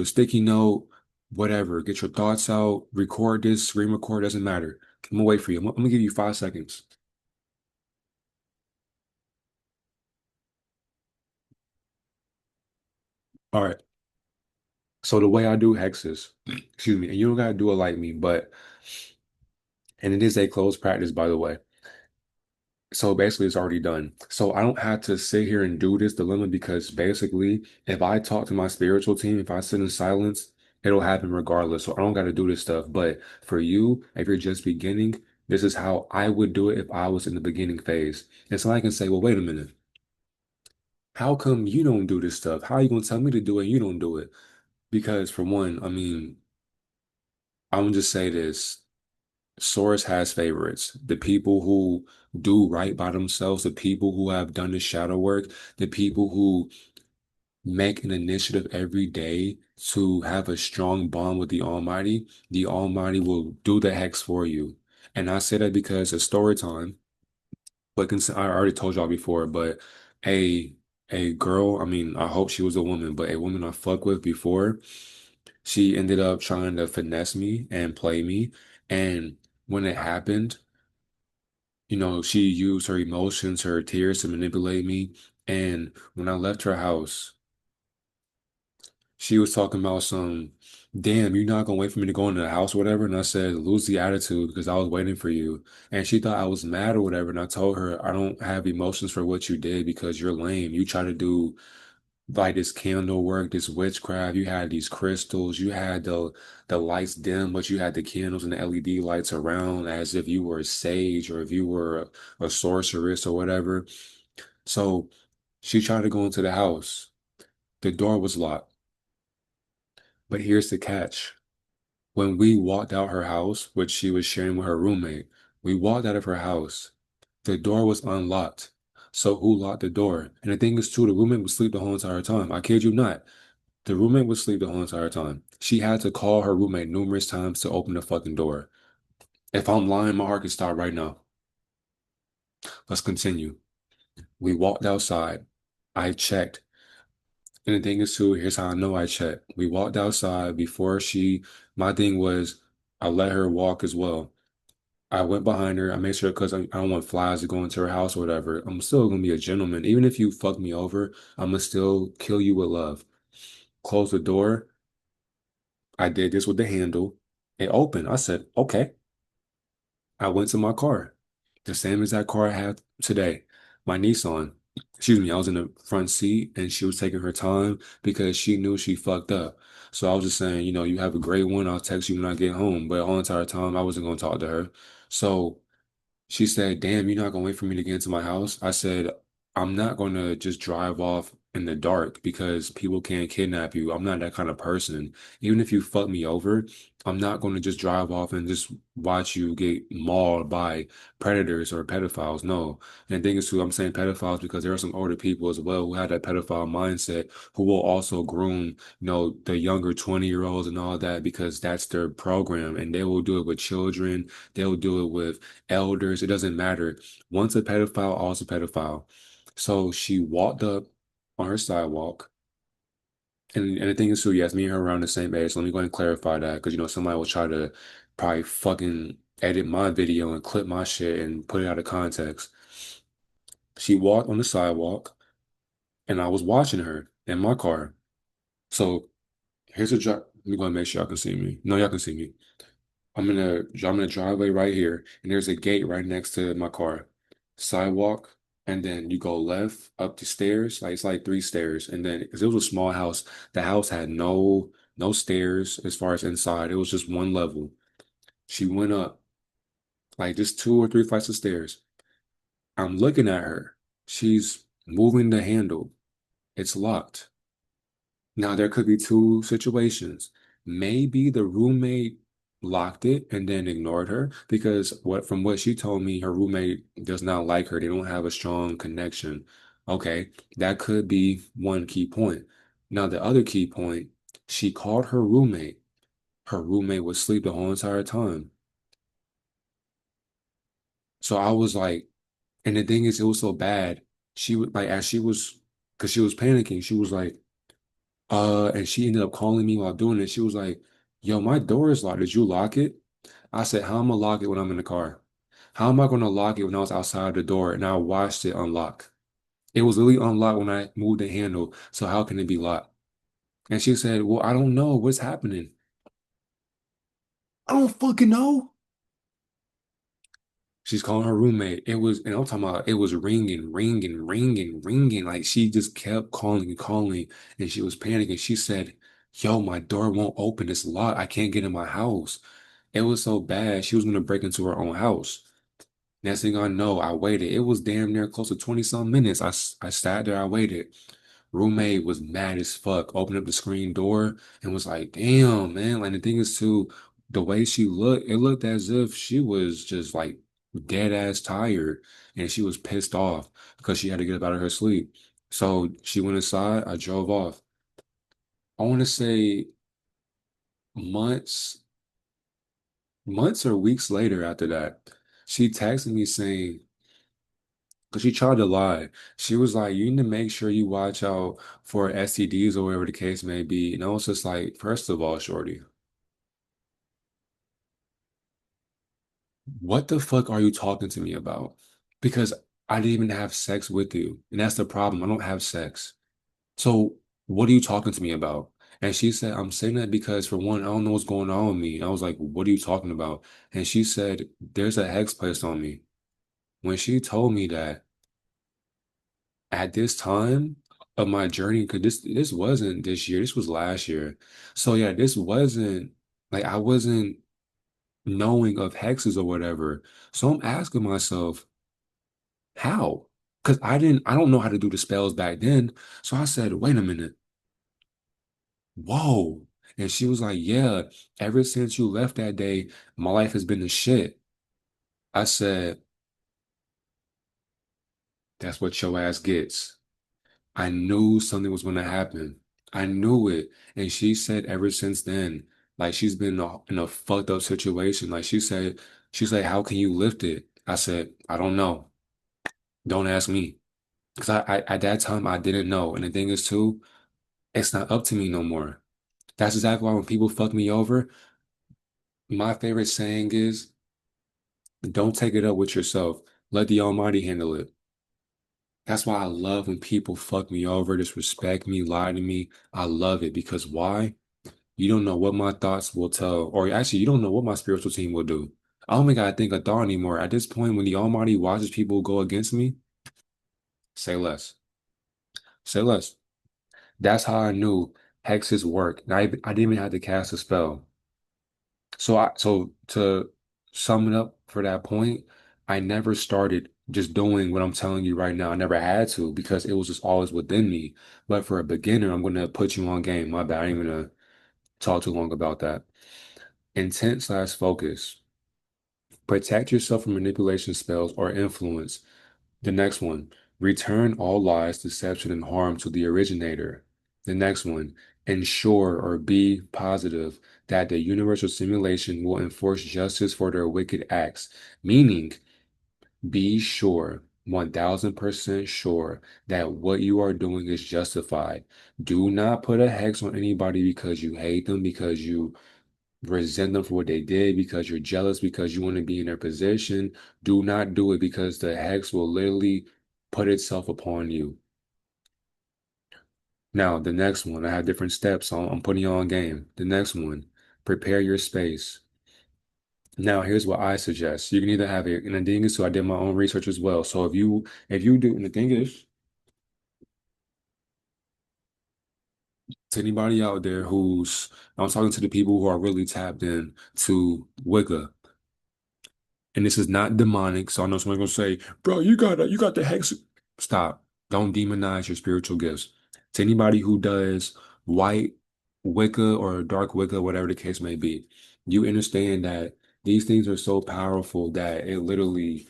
sticky note, whatever. Get your thoughts out, record this, screen record, doesn't matter. I'm gonna wait for you. I'm gonna give you 5 seconds. All right. So the way I do hexes, excuse me, and you don't gotta do it like me, but and it is a closed practice, by the way. So basically, it's already done. So I don't have to sit here and do this dilemma because basically, if I talk to my spiritual team, if I sit in silence, it'll happen regardless. So I don't got to do this stuff. But for you, if you're just beginning, this is how I would do it if I was in the beginning phase. And so I can say, well, wait a minute. How come you don't do this stuff? How are you going to tell me to do it and you don't do it? Because for one, I mean, I'm gonna just say this. Source has favorites. The people who do right by themselves, the people who have done the shadow work, the people who make an initiative every day to have a strong bond with the Almighty will do the hex for you. And I say that because it's story time, but I already told y'all before, but a a girl, I mean, I hope she was a woman, but a woman I fucked with before, she ended up trying to finesse me and play me. And when it happened, she used her emotions, her tears to manipulate me. And when I left her house, she was talking about damn, you're not gonna wait for me to go into the house or whatever. And I said, lose the attitude because I was waiting for you. And she thought I was mad or whatever. And I told her, I don't have emotions for what you did because you're lame. You try to do like this candle work, this witchcraft. You had these crystals, you had the lights dim, but you had the candles and the LED lights around as if you were a sage or if you were a sorceress or whatever. So she tried to go into the house. The door was locked. But here's the catch. When we walked out her house, which she was sharing with her roommate, we walked out of her house. The door was unlocked. So who locked the door? And the thing is, too, the roommate would sleep the whole entire time. I kid you not. The roommate would sleep the whole entire time. She had to call her roommate numerous times to open the fucking door. If I'm lying, my heart can stop right now. Let's continue. We walked outside. I checked. And the thing is, too, here's how I know I checked. We walked outside before my thing was, I let her walk as well. I went behind her. I made sure because I don't want flies to go into her house or whatever. I'm still gonna be a gentleman. Even if you fuck me over, I'm gonna still kill you with love. Close the door. I did this with the handle. It opened. I said, okay. I went to my car, the same exact car I have today, my Nissan. Excuse me, I was in the front seat and she was taking her time because she knew she fucked up. So I was just saying, you have a great one. I'll text you when I get home. But all the entire time, I wasn't going to talk to her. So she said, damn, you're not going to wait for me to get into my house? I said, I'm not going to just drive off in the dark because people can't kidnap you. I'm not that kind of person. Even if you fuck me over, I'm not going to just drive off and just watch you get mauled by predators or pedophiles. No. And the thing is too, I'm saying pedophiles because there are some older people as well who have that pedophile mindset who will also groom, the younger 20-year-olds and all that because that's their program. And they will do it with children. They'll do it with elders. It doesn't matter. Once a pedophile, always a pedophile. So she walked up on her sidewalk. And the thing is too, yes, me and her are around the same age. So let me go ahead and clarify that because somebody will try to probably fucking edit my video and clip my shit and put it out of context. She walked on the sidewalk and I was watching her in my car. So here's a drop. Let me go and make sure y'all can see me. No, y'all can see me. I'm in a driveway right here, and there's a gate right next to my car. Sidewalk, and then you go left up the stairs. Like it's like three stairs, and then because it was a small house, the house had no stairs as far as inside. It was just one level. She went up like just two or three flights of stairs. I'm looking at her. She's moving the handle. It's locked. Now, there could be two situations. Maybe the roommate locked it and then ignored her because from what she told me, her roommate does not like her. They don't have a strong connection. Okay, that could be one key point. Now, the other key point, she called her roommate. Her roommate was asleep the whole entire time. So I was like, and the thing is, it was so bad. She would like as she was, because she was panicking. She was like, and she ended up calling me while doing it. She was like, "Yo, my door is locked. Did you lock it?" I said, "How am I gonna lock it when I'm in the car? How am I gonna lock it when I was outside the door and I watched it unlock? It was really unlocked when I moved the handle. So how can it be locked?" And she said, "Well, I don't know what's happening. I don't fucking know." She's calling her roommate. And I'm talking about it was ringing, ringing, ringing, ringing. Like she just kept calling and calling, and she was panicking. She said, "Yo, my door won't open. It's locked. I can't get in my house." It was so bad. She was gonna break into her own house. Next thing I know, I waited. It was damn near close to 20 some minutes. I sat there, I waited. Roommate was mad as fuck, opened up the screen door and was like, damn, man. Like the thing is too, the way she looked, it looked as if she was just like dead ass tired and she was pissed off because she had to get up out of her sleep. So she went inside, I drove off. I want to say months, months or weeks later after that, she texted me saying, because she tried to lie. She was like, you need to make sure you watch out for STDs or whatever the case may be. And I was just like, first of all, shorty, what the fuck are you talking to me about? Because I didn't even have sex with you. And that's the problem. I don't have sex. So what are you talking to me about? And she said, I'm saying that because for one, I don't know what's going on with me. And I was like, what are you talking about? And she said, there's a hex placed on me. When she told me that, at this time of my journey, because this wasn't this year, this was last year. So yeah, this wasn't like I wasn't knowing of hexes or whatever. So I'm asking myself, how? Because I don't know how to do the spells back then. So I said, wait a minute, whoa. And she was like, yeah, ever since you left that day, my life has been the shit. I said, that's what your ass gets. I knew something was going to happen. I knew it. And she said ever since then, like she's been in a fucked up situation. Like she's like, how can you lift it? I said, I don't know. Don't ask me. Because I at that time I didn't know. And the thing is too, it's not up to me no more. That's exactly why when people fuck me over, my favorite saying is, don't take it up with yourself. Let the Almighty handle it. That's why I love when people fuck me over, disrespect me, lie to me. I love it because why? You don't know what my thoughts will tell, or actually, you don't know what my spiritual team will do. I don't even gotta think of thought anymore. At this point, when the Almighty watches people go against me, say less. Say less. That's how I knew hexes work. And I didn't even have to cast a spell. So to sum it up for that point, I never started just doing what I'm telling you right now. I never had to because it was just always within me. But for a beginner, I'm gonna put you on game. My bad. I ain't gonna talk too long about that. Intent/focus. Protect yourself from manipulation spells or influence. The next one, return all lies, deception, and harm to the originator. The next one, ensure or be positive that the universal simulation will enforce justice for their wicked acts. Meaning, be sure, 1000% sure that what you are doing is justified. Do not put a hex on anybody because you hate them, because you resent them for what they did, because you're jealous, because you want to be in their position. Do not do it because the hex will literally put itself upon you. Now, the next one, I have different steps, so I'm putting you on game. The next one, prepare your space. Now, here's what I suggest. You can either have it, and the thing is, so I did my own research as well. So if you do, and the thing is, to anybody out there I'm talking to the people who are really tapped in to Wicca. And this is not demonic. So I know someone's gonna say, bro, you got the hex. Stop. Don't demonize your spiritual gifts. To anybody who does white Wicca or dark Wicca, whatever the case may be, you understand that these things are so powerful that it literally,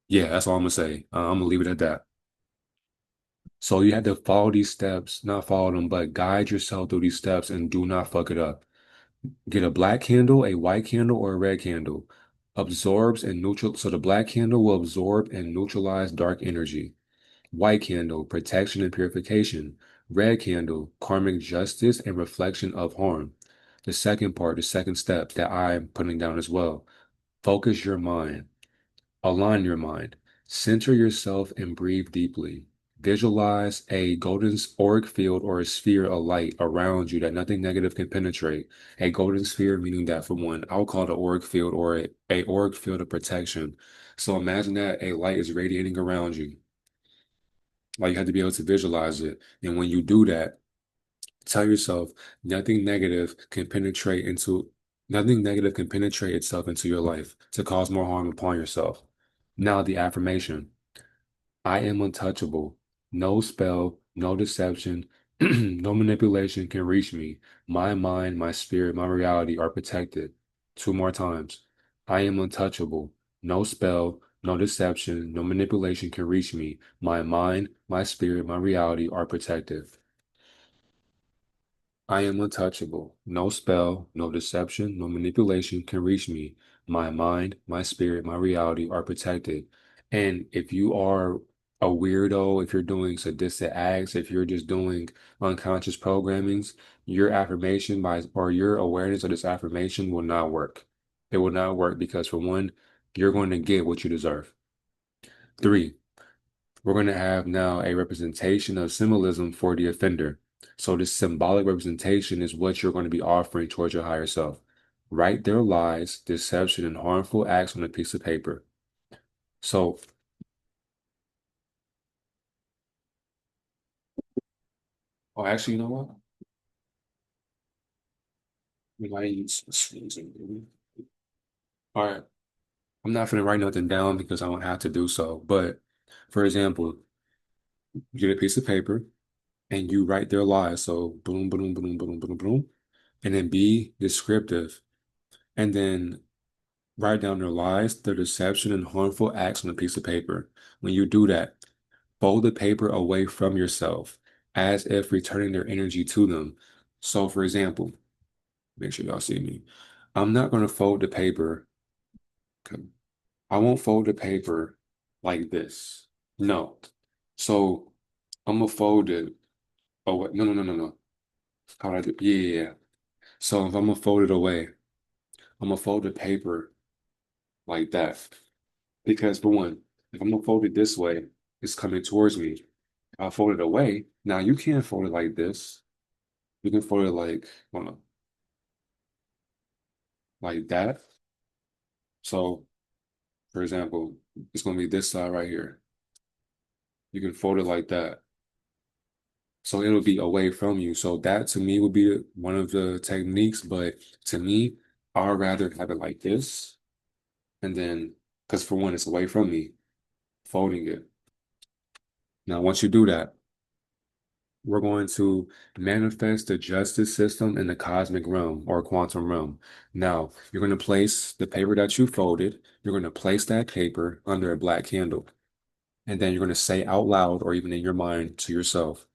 yeah, that's all I'm gonna say. I'm gonna leave it at that. So you have to follow these steps, not follow them, but guide yourself through these steps and do not fuck it up. Get a black candle, a white candle, or a red candle. Absorbs and neutral. So the black candle will absorb and neutralize dark energy. White candle, protection and purification. Red candle, karmic justice and reflection of harm. The second part, the second step that I'm putting down as well. Focus your mind. Align your mind. Center yourself and breathe deeply. Visualize a golden auric field or a sphere of light around you that nothing negative can penetrate. A golden sphere meaning that for one, I'll call it an auric field or a auric field of protection. So imagine that a light is radiating around you. Like you have to be able to visualize it. And when you do that, tell yourself nothing negative can penetrate itself into your life to cause more harm upon yourself. Now the affirmation. I am untouchable. No spell, no deception, no manipulation can reach me. My mind, my spirit, my reality are protected. Two more times. I am untouchable. No spell, no deception, no manipulation can reach me. My mind, my spirit, my reality are protected. I am untouchable. No spell, no deception, no manipulation can reach me. My mind, my spirit, my reality are protected. And if you are a weirdo, if you're doing sadistic acts, if you're just doing unconscious programmings, your affirmation or your awareness of this affirmation will not work. It will not work because for one, you're going to get what you deserve. Three, we're going to have now a representation of symbolism for the offender. So this symbolic representation is what you're going to be offering towards your higher self. Write their lies, deception, and harmful acts on a piece of paper. So, oh, actually, you know what? We might use sneezing. All right. I'm not going to write nothing down because I don't have to do so. But for example, you get a piece of paper and you write their lies. So boom, boom, boom, boom, boom, boom, and then be descriptive. And then write down their lies, their deception, and harmful acts on a piece of paper. When you do that, fold the paper away from yourself as if returning their energy to them. So, for example, make sure y'all see me. I'm not going to fold the paper. Okay. I won't fold the paper like this. No. So, I'm going to fold it. Oh, wait. No, no, no, no, no. How do I do? Yeah, yeah, yeah. So, if I'm going to fold it away, I'm going to fold the paper like that. Because for one, if I'm gonna fold it this way, it's coming towards me. If I fold it away, now you can't fold it like this. You can fold it like, hold on, like that. So, for example, it's gonna be this side right here. You can fold it like that. So it'll be away from you. So that to me would be one of the techniques. But to me, I'd rather have it like this and then Because for one, it's away from me, folding it. Now, once you do that, we're going to manifest the justice system in the cosmic realm or quantum realm. Now, you're going to place the paper that you folded, you're going to place that paper under a black candle. And then you're going to say out loud or even in your mind to yourself,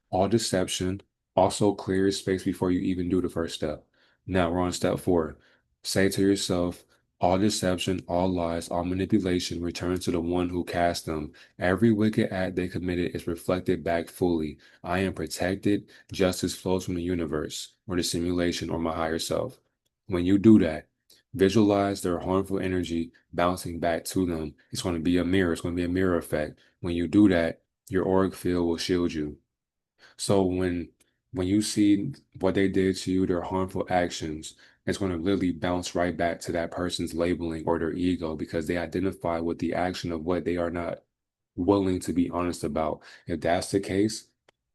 all deception, also clear your space before you even do the first step. Now we're on step 4. Say to yourself, all deception, all lies, all manipulation return to the one who cast them. Every wicked act they committed is reflected back fully. I am protected. Justice flows from the universe or the simulation or my higher self. When you do that, visualize their harmful energy bouncing back to them. It's going to be a mirror. It's going to be a mirror effect. When you do that, your auric field will shield you. So when you see what they did to you, their harmful actions, it's going to literally bounce right back to that person's labeling or their ego because they identify with the action of what they are not willing to be honest about. If that's the case,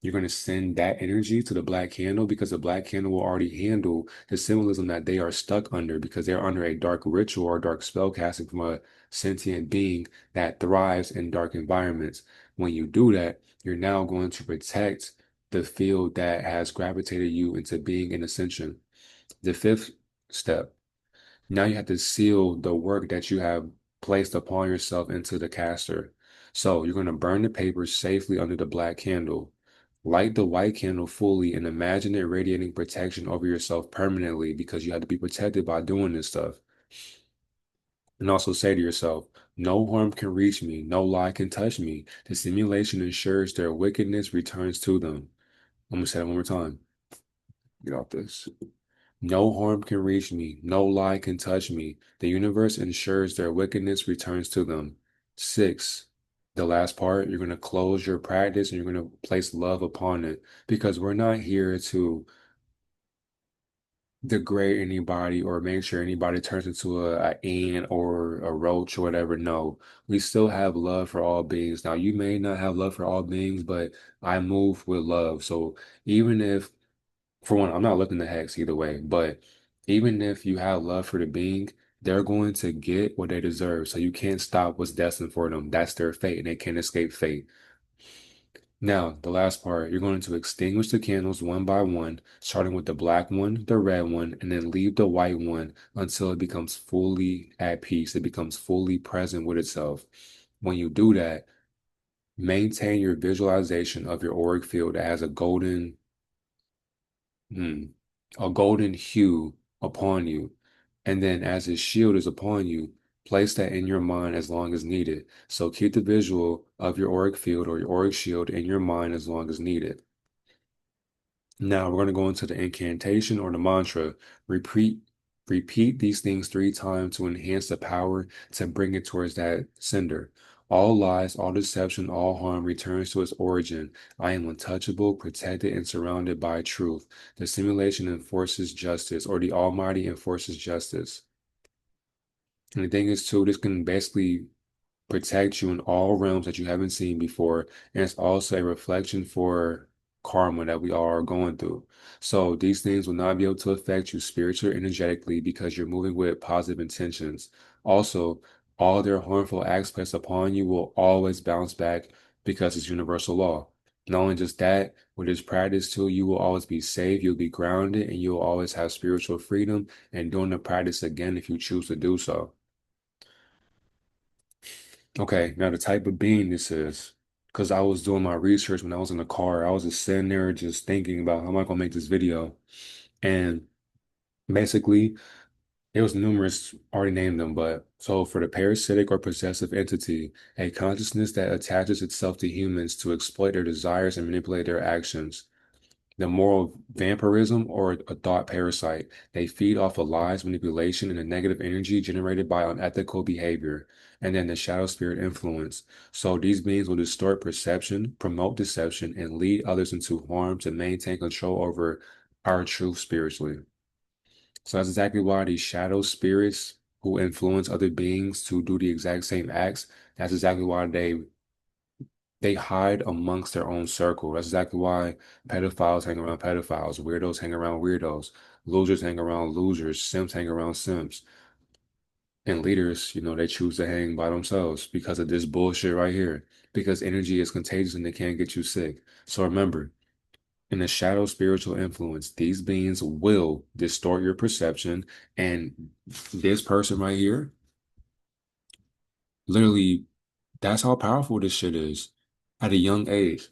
you're going to send that energy to the black candle because the black candle will already handle the symbolism that they are stuck under because they're under a dark ritual or dark spell casting from a sentient being that thrives in dark environments. When you do that, you're now going to protect the field that has gravitated you into being an ascension. The fifth step, now you have to seal the work that you have placed upon yourself into the caster. So you're going to burn the paper safely under the black candle. Light the white candle fully and imagine it radiating protection over yourself permanently because you have to be protected by doing this stuff. And also say to yourself, no harm can reach me, no lie can touch me. The simulation ensures their wickedness returns to them. I'm going to say that one more time. Get off this. No harm can reach me, no lie can touch me. The universe ensures their wickedness returns to them. 6, the last part, you're going to close your practice and you're going to place love upon it because we're not here to degrade anybody or make sure anybody turns into a ant or a roach or whatever. No, we still have love for all beings. Now, you may not have love for all beings, but I move with love. So even if for one, I'm not looking to hex either way, but even if you have love for the being, they're going to get what they deserve. So you can't stop what's destined for them. That's their fate, and they can't escape fate. Now, the last part, you're going to extinguish the candles one by one, starting with the black one, the red one, and then leave the white one until it becomes fully at peace. It becomes fully present with itself. When you do that, maintain your visualization of your auric field that has Hmm. a golden hue upon you. And then as his shield is upon you, place that in your mind as long as needed. So keep the visual of your auric field or your auric shield in your mind as long as needed. Now we're going to go into the incantation or the mantra. Repeat, repeat these things 3 times to enhance the power to bring it towards that sender. All lies, all deception, all harm returns to its origin. I am untouchable, protected, and surrounded by truth. The simulation enforces justice, or the Almighty enforces justice. And the thing is, too, this can basically protect you in all realms that you haven't seen before. And it's also a reflection for karma that we all are going through. So these things will not be able to affect you spiritually or energetically because you're moving with positive intentions. Also, all their harmful aspects upon you will always bounce back because it's universal law. Not only just that, with this practice too, you will always be safe, you'll be grounded, and you'll always have spiritual freedom and doing the practice again if you choose to do so. Okay, now the type of being this is, because I was doing my research when I was in the car, I was just sitting there just thinking about how am I gonna make this video. And basically, it was numerous, already named them, but so for the parasitic or possessive entity, a consciousness that attaches itself to humans to exploit their desires and manipulate their actions. The moral vampirism or a thought parasite. They feed off of lies, manipulation, and the negative energy generated by unethical behavior. And then the shadow spirit influence. So these beings will distort perception, promote deception, and lead others into harm to maintain control over our truth spiritually. So that's exactly why these shadow spirits who influence other beings to do the exact same acts, that's exactly why they hide amongst their own circle. That's exactly why pedophiles hang around pedophiles, weirdos hang around weirdos, losers hang around losers, simps hang around simps. And leaders, they choose to hang by themselves because of this bullshit right here. Because energy is contagious and it can get you sick. So remember, in the shadow spiritual influence, these beings will distort your perception. And this person right here, literally, that's how powerful this shit is at a young age.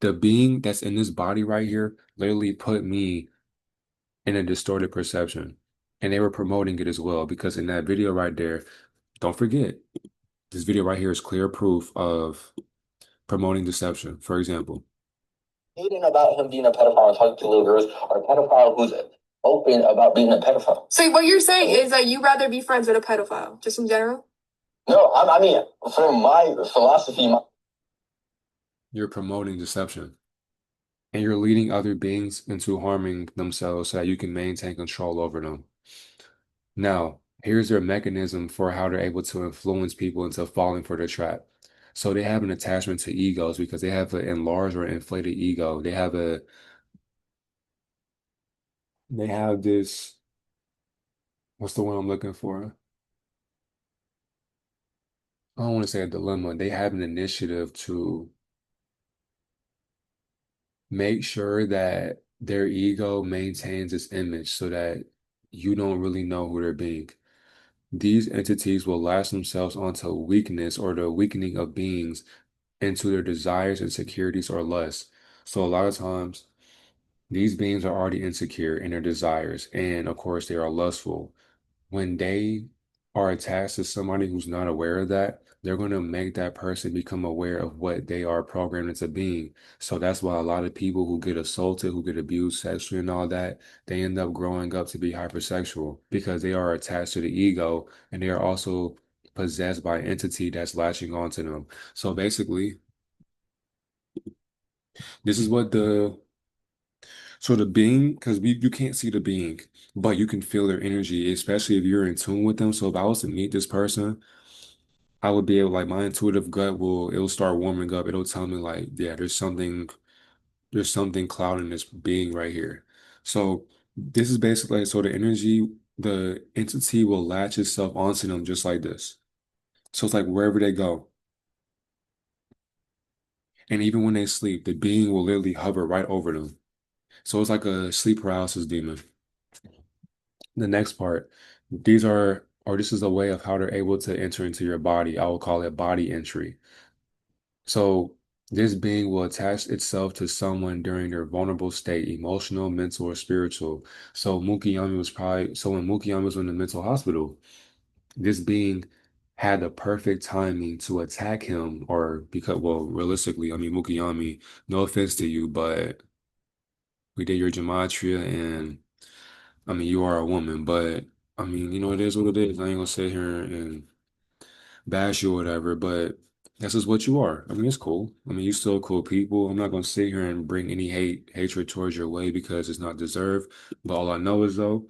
The being that's in this body right here literally put me in a distorted perception. And they were promoting it as well because in that video right there, don't forget, this video right here is clear proof of promoting deception. For example, Hating about him being a pedophile and talking to little girls or a pedophile who's open about being a pedophile. So what you're saying is that you rather be friends with a pedophile, just in general? No, I mean, from my philosophy, you're promoting deception and you're leading other beings into harming themselves so that you can maintain control over them. Now, here's their mechanism for how they're able to influence people into falling for their trap. So they have an attachment to egos because they have an enlarged or inflated ego. They have this, what's the one I'm looking for? I don't want to say a dilemma. They have an initiative to make sure that their ego maintains its image so that you don't really know who they're being. These entities will latch themselves onto weakness or the weakening of beings into their desires, insecurities, or lusts. So a lot of times, these beings are already insecure in their desires, and of course, they are lustful. When they are attached to somebody who's not aware of that, they're going to make that person become aware of what they are programmed into being. So that's why a lot of people who get assaulted, who get abused sexually and all that, they end up growing up to be hypersexual because they are attached to the ego and they are also possessed by an entity that's latching onto them. So basically, this is what the being, because you can't see the being, but you can feel their energy, especially if you're in tune with them. So if I was to meet this person, I would be able, like, my intuitive gut it'll start warming up. It'll tell me like, yeah, there's something clouding this being right here. So this is basically, so the entity will latch itself onto them just like this. So it's like wherever they go. And even when they sleep, the being will literally hover right over them. So it's like a sleep paralysis demon. The next part, this is a way of how they're able to enter into your body. I will call it body entry. So this being will attach itself to someone during their vulnerable state, emotional, mental, or spiritual. So when Mukiyami was in the mental hospital, this being had the perfect timing to attack him well, realistically, I mean, Mukiyami, no offense to you, but we did your gematria and I mean, you are a woman, but I mean, it is what it is. I ain't gonna sit here and bash you or whatever, but this is what you are. I mean, it's cool. I mean, you still cool people. I'm not gonna sit here and bring any hatred towards your way because it's not deserved. But all I know is though,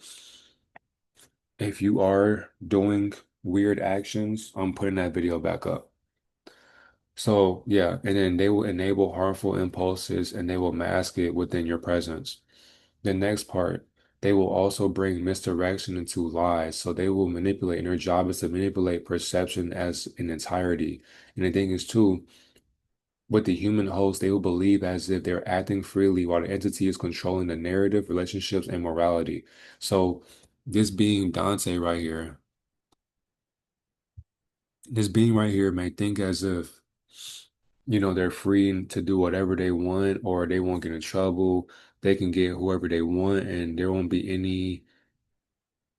if you are doing weird actions, I'm putting that video back up. So yeah, and then they will enable harmful impulses and they will mask it within your presence. The next part, they will also bring misdirection into lies. So they will manipulate, and their job is to manipulate perception as an entirety. And the thing is, too, with the human host, they will believe as if they're acting freely while the entity is controlling the narrative, relationships, and morality. So this being Dante right here, this being right here may think as if, they're free to do whatever they want or they won't get in trouble. They can get whoever they want, and there won't be any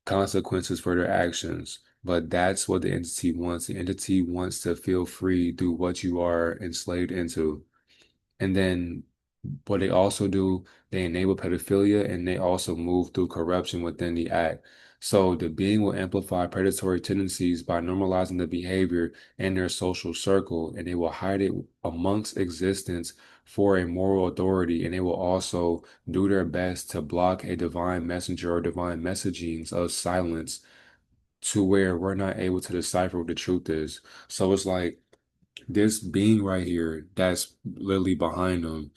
consequences for their actions. But that's what the entity wants. The entity wants to feel free through what you are enslaved into. And then what they also do, they enable pedophilia and they also move through corruption within the act. So the being will amplify predatory tendencies by normalizing the behavior in their social circle, and they will hide it amongst existence for a moral authority, and they will also do their best to block a divine messenger or divine messagings of silence to where we're not able to decipher what the truth is. So it's like this being right here that's literally behind them,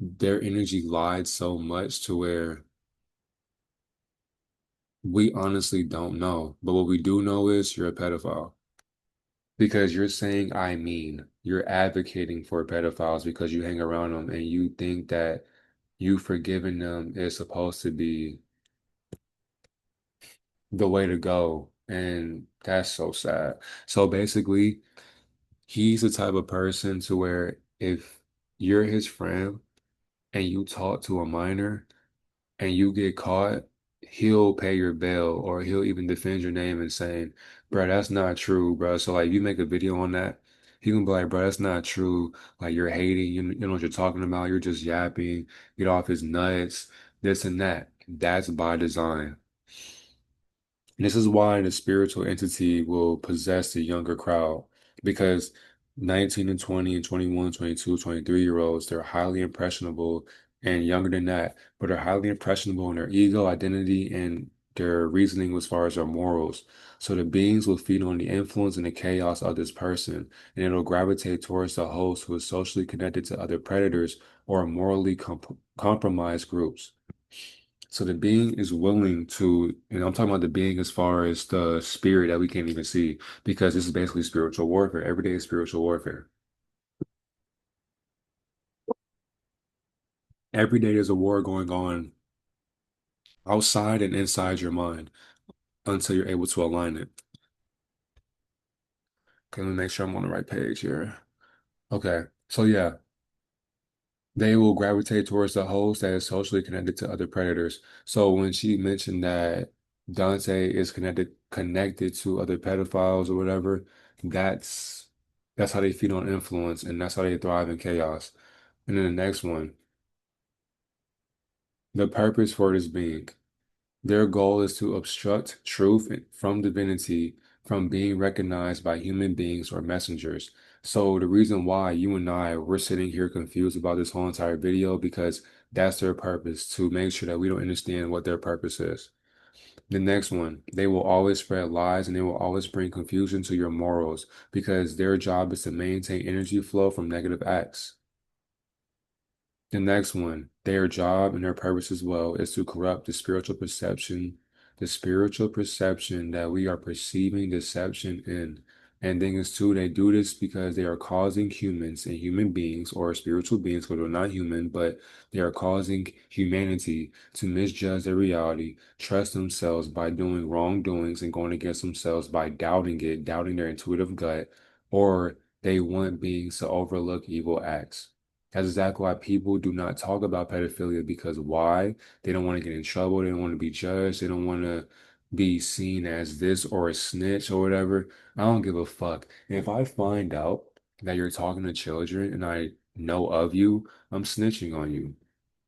their energy lied so much to where We honestly don't know. But what we do know is you're a pedophile. Because you're saying I mean, you're advocating for pedophiles because you hang around them and you think that you forgiving them is supposed to be the way to go. And that's so sad. So basically, he's the type of person to where if you're his friend and you talk to a minor and you get caught, he'll pay your bail or he'll even defend your name and saying, bro, that's not true, bro. So like you make a video on that, he can be like, bro, that's not true. Like you're hating, you know what you're talking about. You're just yapping, get off his nuts, this and that. That's by design. And this is why the spiritual entity will possess the younger crowd because 19 and 20 and 21, 22, 23 year olds, they're highly impressionable and younger than that, but are highly impressionable in their ego, identity, and their reasoning as far as their morals. So the beings will feed on the influence and the chaos of this person, and it'll gravitate towards the host who is socially connected to other predators or morally compromised groups. So the being is willing to, and I'm talking about the being as far as the spirit that we can't even see, because this is basically spiritual warfare. Every day is spiritual warfare. Every day there's a war going on outside and inside your mind until you're able to align it. Okay, let me make sure I'm on the right page here. Okay, so yeah, they will gravitate towards the host that is socially connected to other predators. So when she mentioned that Dante is connected to other pedophiles or whatever, that's that's how they feed on influence and that's how they thrive in chaos. And then the next one, the purpose for this being. Their goal is to obstruct truth from divinity from being recognized by human beings or messengers. So the reason why you and I we're sitting here confused about this whole entire video because that's their purpose to make sure that we don't understand what their purpose is. The next one, they will always spread lies and they will always bring confusion to your morals because their job is to maintain energy flow from negative acts. The next one, their job and their purpose as well is to corrupt the spiritual perception that we are perceiving deception in. And thing is too, they do this because they are causing humans and human beings or spiritual beings, who are not human, but they are causing humanity to misjudge their reality, trust themselves by doing wrongdoings and going against themselves by doubting it, doubting their intuitive gut, or they want beings to overlook evil acts. That's exactly why people do not talk about pedophilia because why? They don't want to get in trouble. They don't want to be judged. They don't want to be seen as this or a snitch or whatever. I don't give a fuck. And if I find out that you're talking to children and I know of you, I'm snitching on you.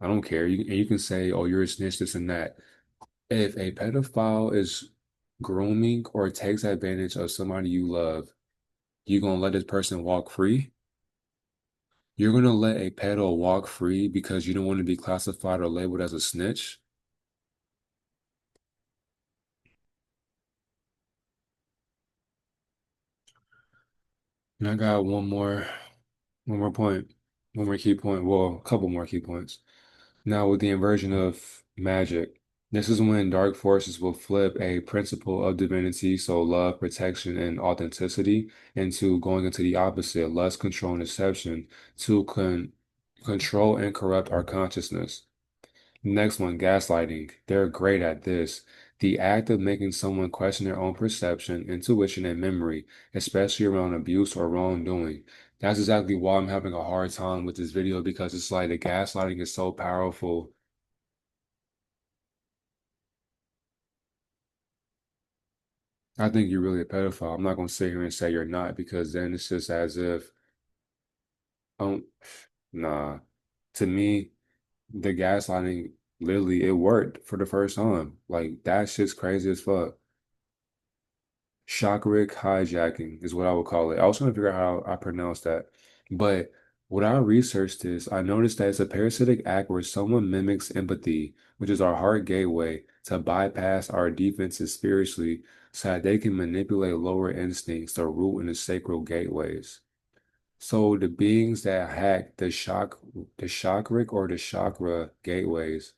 I don't care. And you can say, oh, you're a snitch, this and that. If a pedophile is grooming or takes advantage of somebody you love, you gonna let this person walk free? You're gonna let a pedo walk free because you don't want to be classified or labeled as a snitch? And I got one more point, one more key point. Well, a couple more key points. Now, with the inversion of magic, this is when dark forces will flip a principle of divinity, so love, protection, and authenticity, into going into the opposite, lust, control, and deception, to control and corrupt our consciousness. Next one, gaslighting. They're great at this. The act of making someone question their own perception, intuition, and memory, especially around abuse or wrongdoing. That's exactly why I'm having a hard time with this video because it's like the gaslighting is so powerful. I think you're really a pedophile. I'm not going to sit here and say you're not because then it's just as if, um, nah. To me, the gaslighting literally it worked for the first time. Like that shit's crazy as fuck. Chakric hijacking is what I would call it. I was trying to figure out how I pronounce that. But when I researched this, I noticed that it's a parasitic act where someone mimics empathy, which is our heart gateway, to bypass our defenses spiritually so that they can manipulate lower instincts or root in the sacral gateways. So the beings that hack the chakric or the chakra gateways,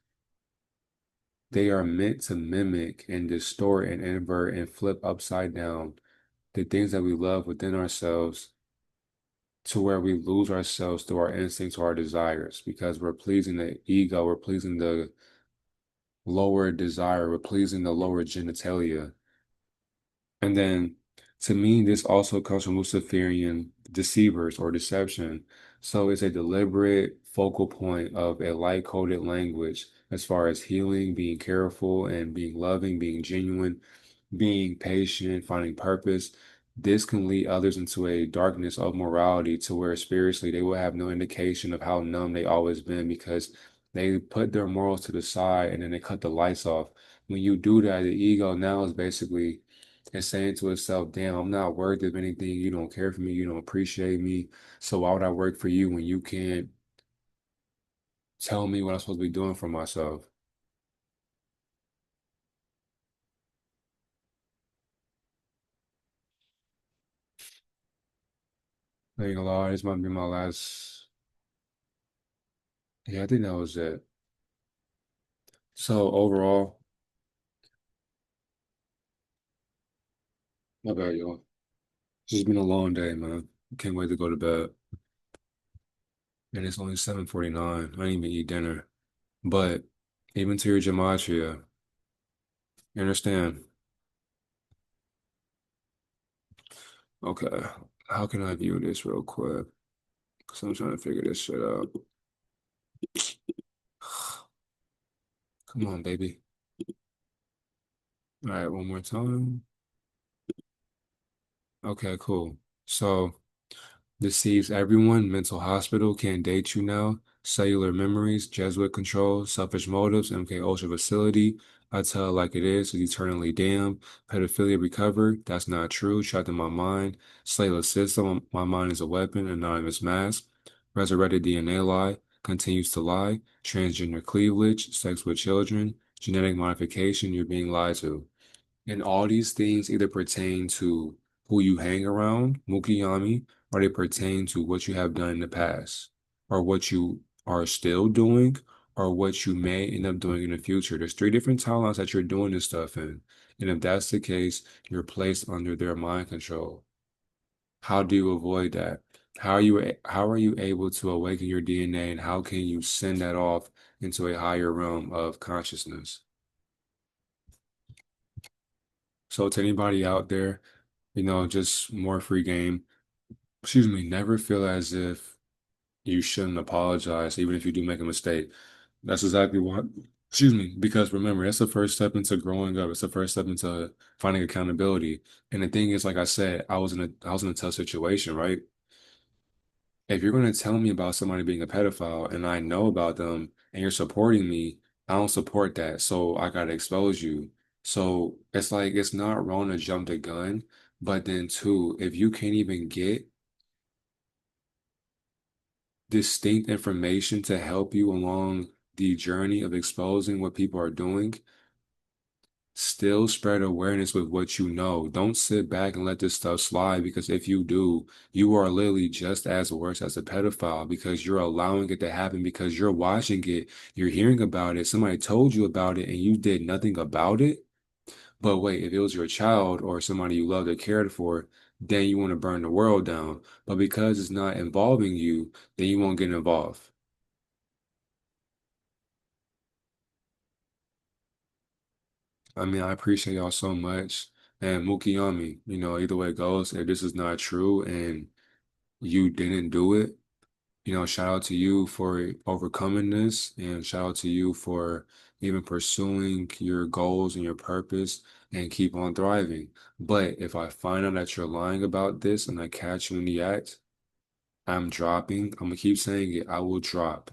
They are meant to mimic and distort and invert and flip upside down the things that we love within ourselves to where we lose ourselves through our instincts or our desires because we're pleasing the ego, we're pleasing the lower desire, we're pleasing the lower genitalia. And then to me, this also comes from Luciferian deceivers or deception. So it's a deliberate focal point of a light-coded language as far as healing, being careful, and being loving, being genuine, being patient, finding purpose. This can lead others into a darkness of morality to where spiritually they will have no indication of how numb they always been because they put their morals to the side and then they cut the lights off. When you do that, the ego now is basically it's saying to itself, damn, I'm not worthy of anything. You don't care for me. You don't appreciate me. So why would I work for you when you can't tell me what I'm supposed to be doing for myself? I ain't gonna lie, this might be my last. Yeah, I think that was it. So overall, my bad, y'all. It's just been a long day, man. Can't wait to go to bed. And it's only 7:49. I didn't even eat dinner. But even to your gematria, you understand? Okay. How can I view this real quick? Because I'm trying to figure this shit out. Come on, baby. All right, one more time. Okay, cool. So deceives everyone, mental hospital, can't date you now, cellular memories, Jesuit control, selfish motives, MK Ultra facility, I tell it like it is eternally damned, pedophilia recovered, that's not true, trapped in my mind, Slayla system, my mind is a weapon, anonymous mask, resurrected DNA lie, continues to lie, transgender cleavage, sex with children, genetic modification, you're being lied to. And all these things either pertain to who you hang around, Mukiyami, or they pertain to what you have done in the past, or what you are still doing, or what you may end up doing in the future. There's three different timelines that you're doing this stuff in. And if that's the case, you're placed under their mind control. How do you avoid that? How are you able to awaken your DNA and how can you send that off into a higher realm of consciousness? So to anybody out there, just more free game. Excuse me, never feel as if you shouldn't apologize, even if you do make a mistake. That's exactly what, excuse me, because remember, that's the first step into growing up. It's the first step into finding accountability. And the thing is, like I said, I was in a tough situation, right? If you're going to tell me about somebody being a pedophile and I know about them and you're supporting me, I don't support that. So I got to expose you. So it's like, it's not wrong to jump the gun. But then, too, if you can't even get distinct information to help you along the journey of exposing what people are doing, still spread awareness with what you know. Don't sit back and let this stuff slide because if you do, you are literally just as worse as a pedophile because you're allowing it to happen because you're watching it, you're hearing about it, somebody told you about it, and you did nothing about it. But wait, if it was your child or somebody you loved or cared for, then you want to burn the world down. But because it's not involving you, then you won't get involved. I mean, I appreciate y'all so much. And Mukiyami, either way it goes, if this is not true and you didn't do it, shout out to you for overcoming this and shout out to you for even pursuing your goals and your purpose and keep on thriving. But if I find out that you're lying about this and I catch you in the act, I'm dropping, I'm gonna keep saying it, I will drop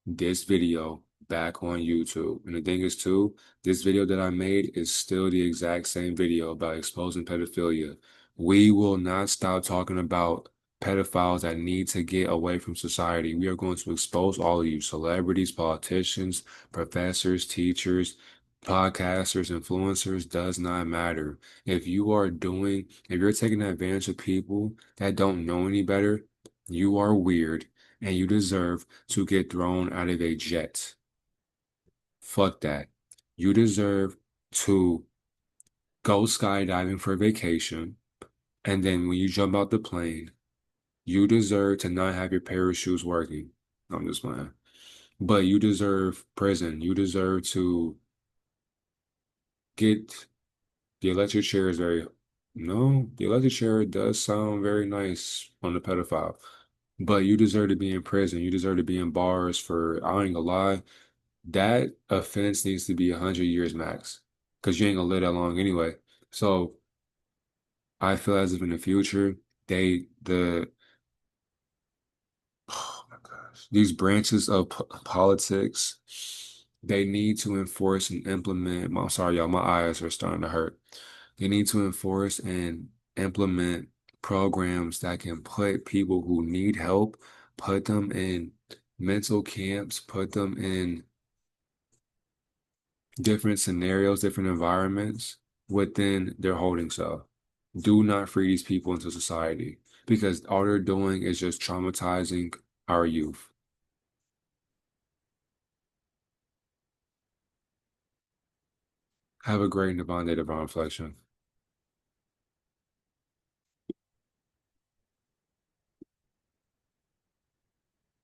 this video back on YouTube. And the thing is too, this video that I made is still the exact same video about exposing pedophilia. We will not stop talking about pedophiles that need to get away from society. We are going to expose all of you, celebrities, politicians, professors, teachers, podcasters, influencers, does not matter. If you're taking advantage of people that don't know any better, you are weird and you deserve to get thrown out of a jet. Fuck that. You deserve to go skydiving for vacation, and then when you jump out the plane, you deserve to not have your parachutes working. I'm just playing. But you deserve prison. You deserve to get the electric chair is very, no, the electric chair does sound very nice on the pedophile. But you deserve to be in prison. You deserve to be in bars for, I ain't gonna lie, that offense needs to be 100 years max. Because you ain't gonna live that long anyway. So I feel as if in the future, the oh my gosh, these branches of politics, they need to enforce and implement. I'm sorry, y'all, my eyes are starting to hurt. They need to enforce and implement programs that can put people who need help, put them in mental camps, put them in different scenarios, different environments within their holding cell. Do not free these people into society because all they're doing is just traumatizing our youth. Have a great and divine day, divine reflection.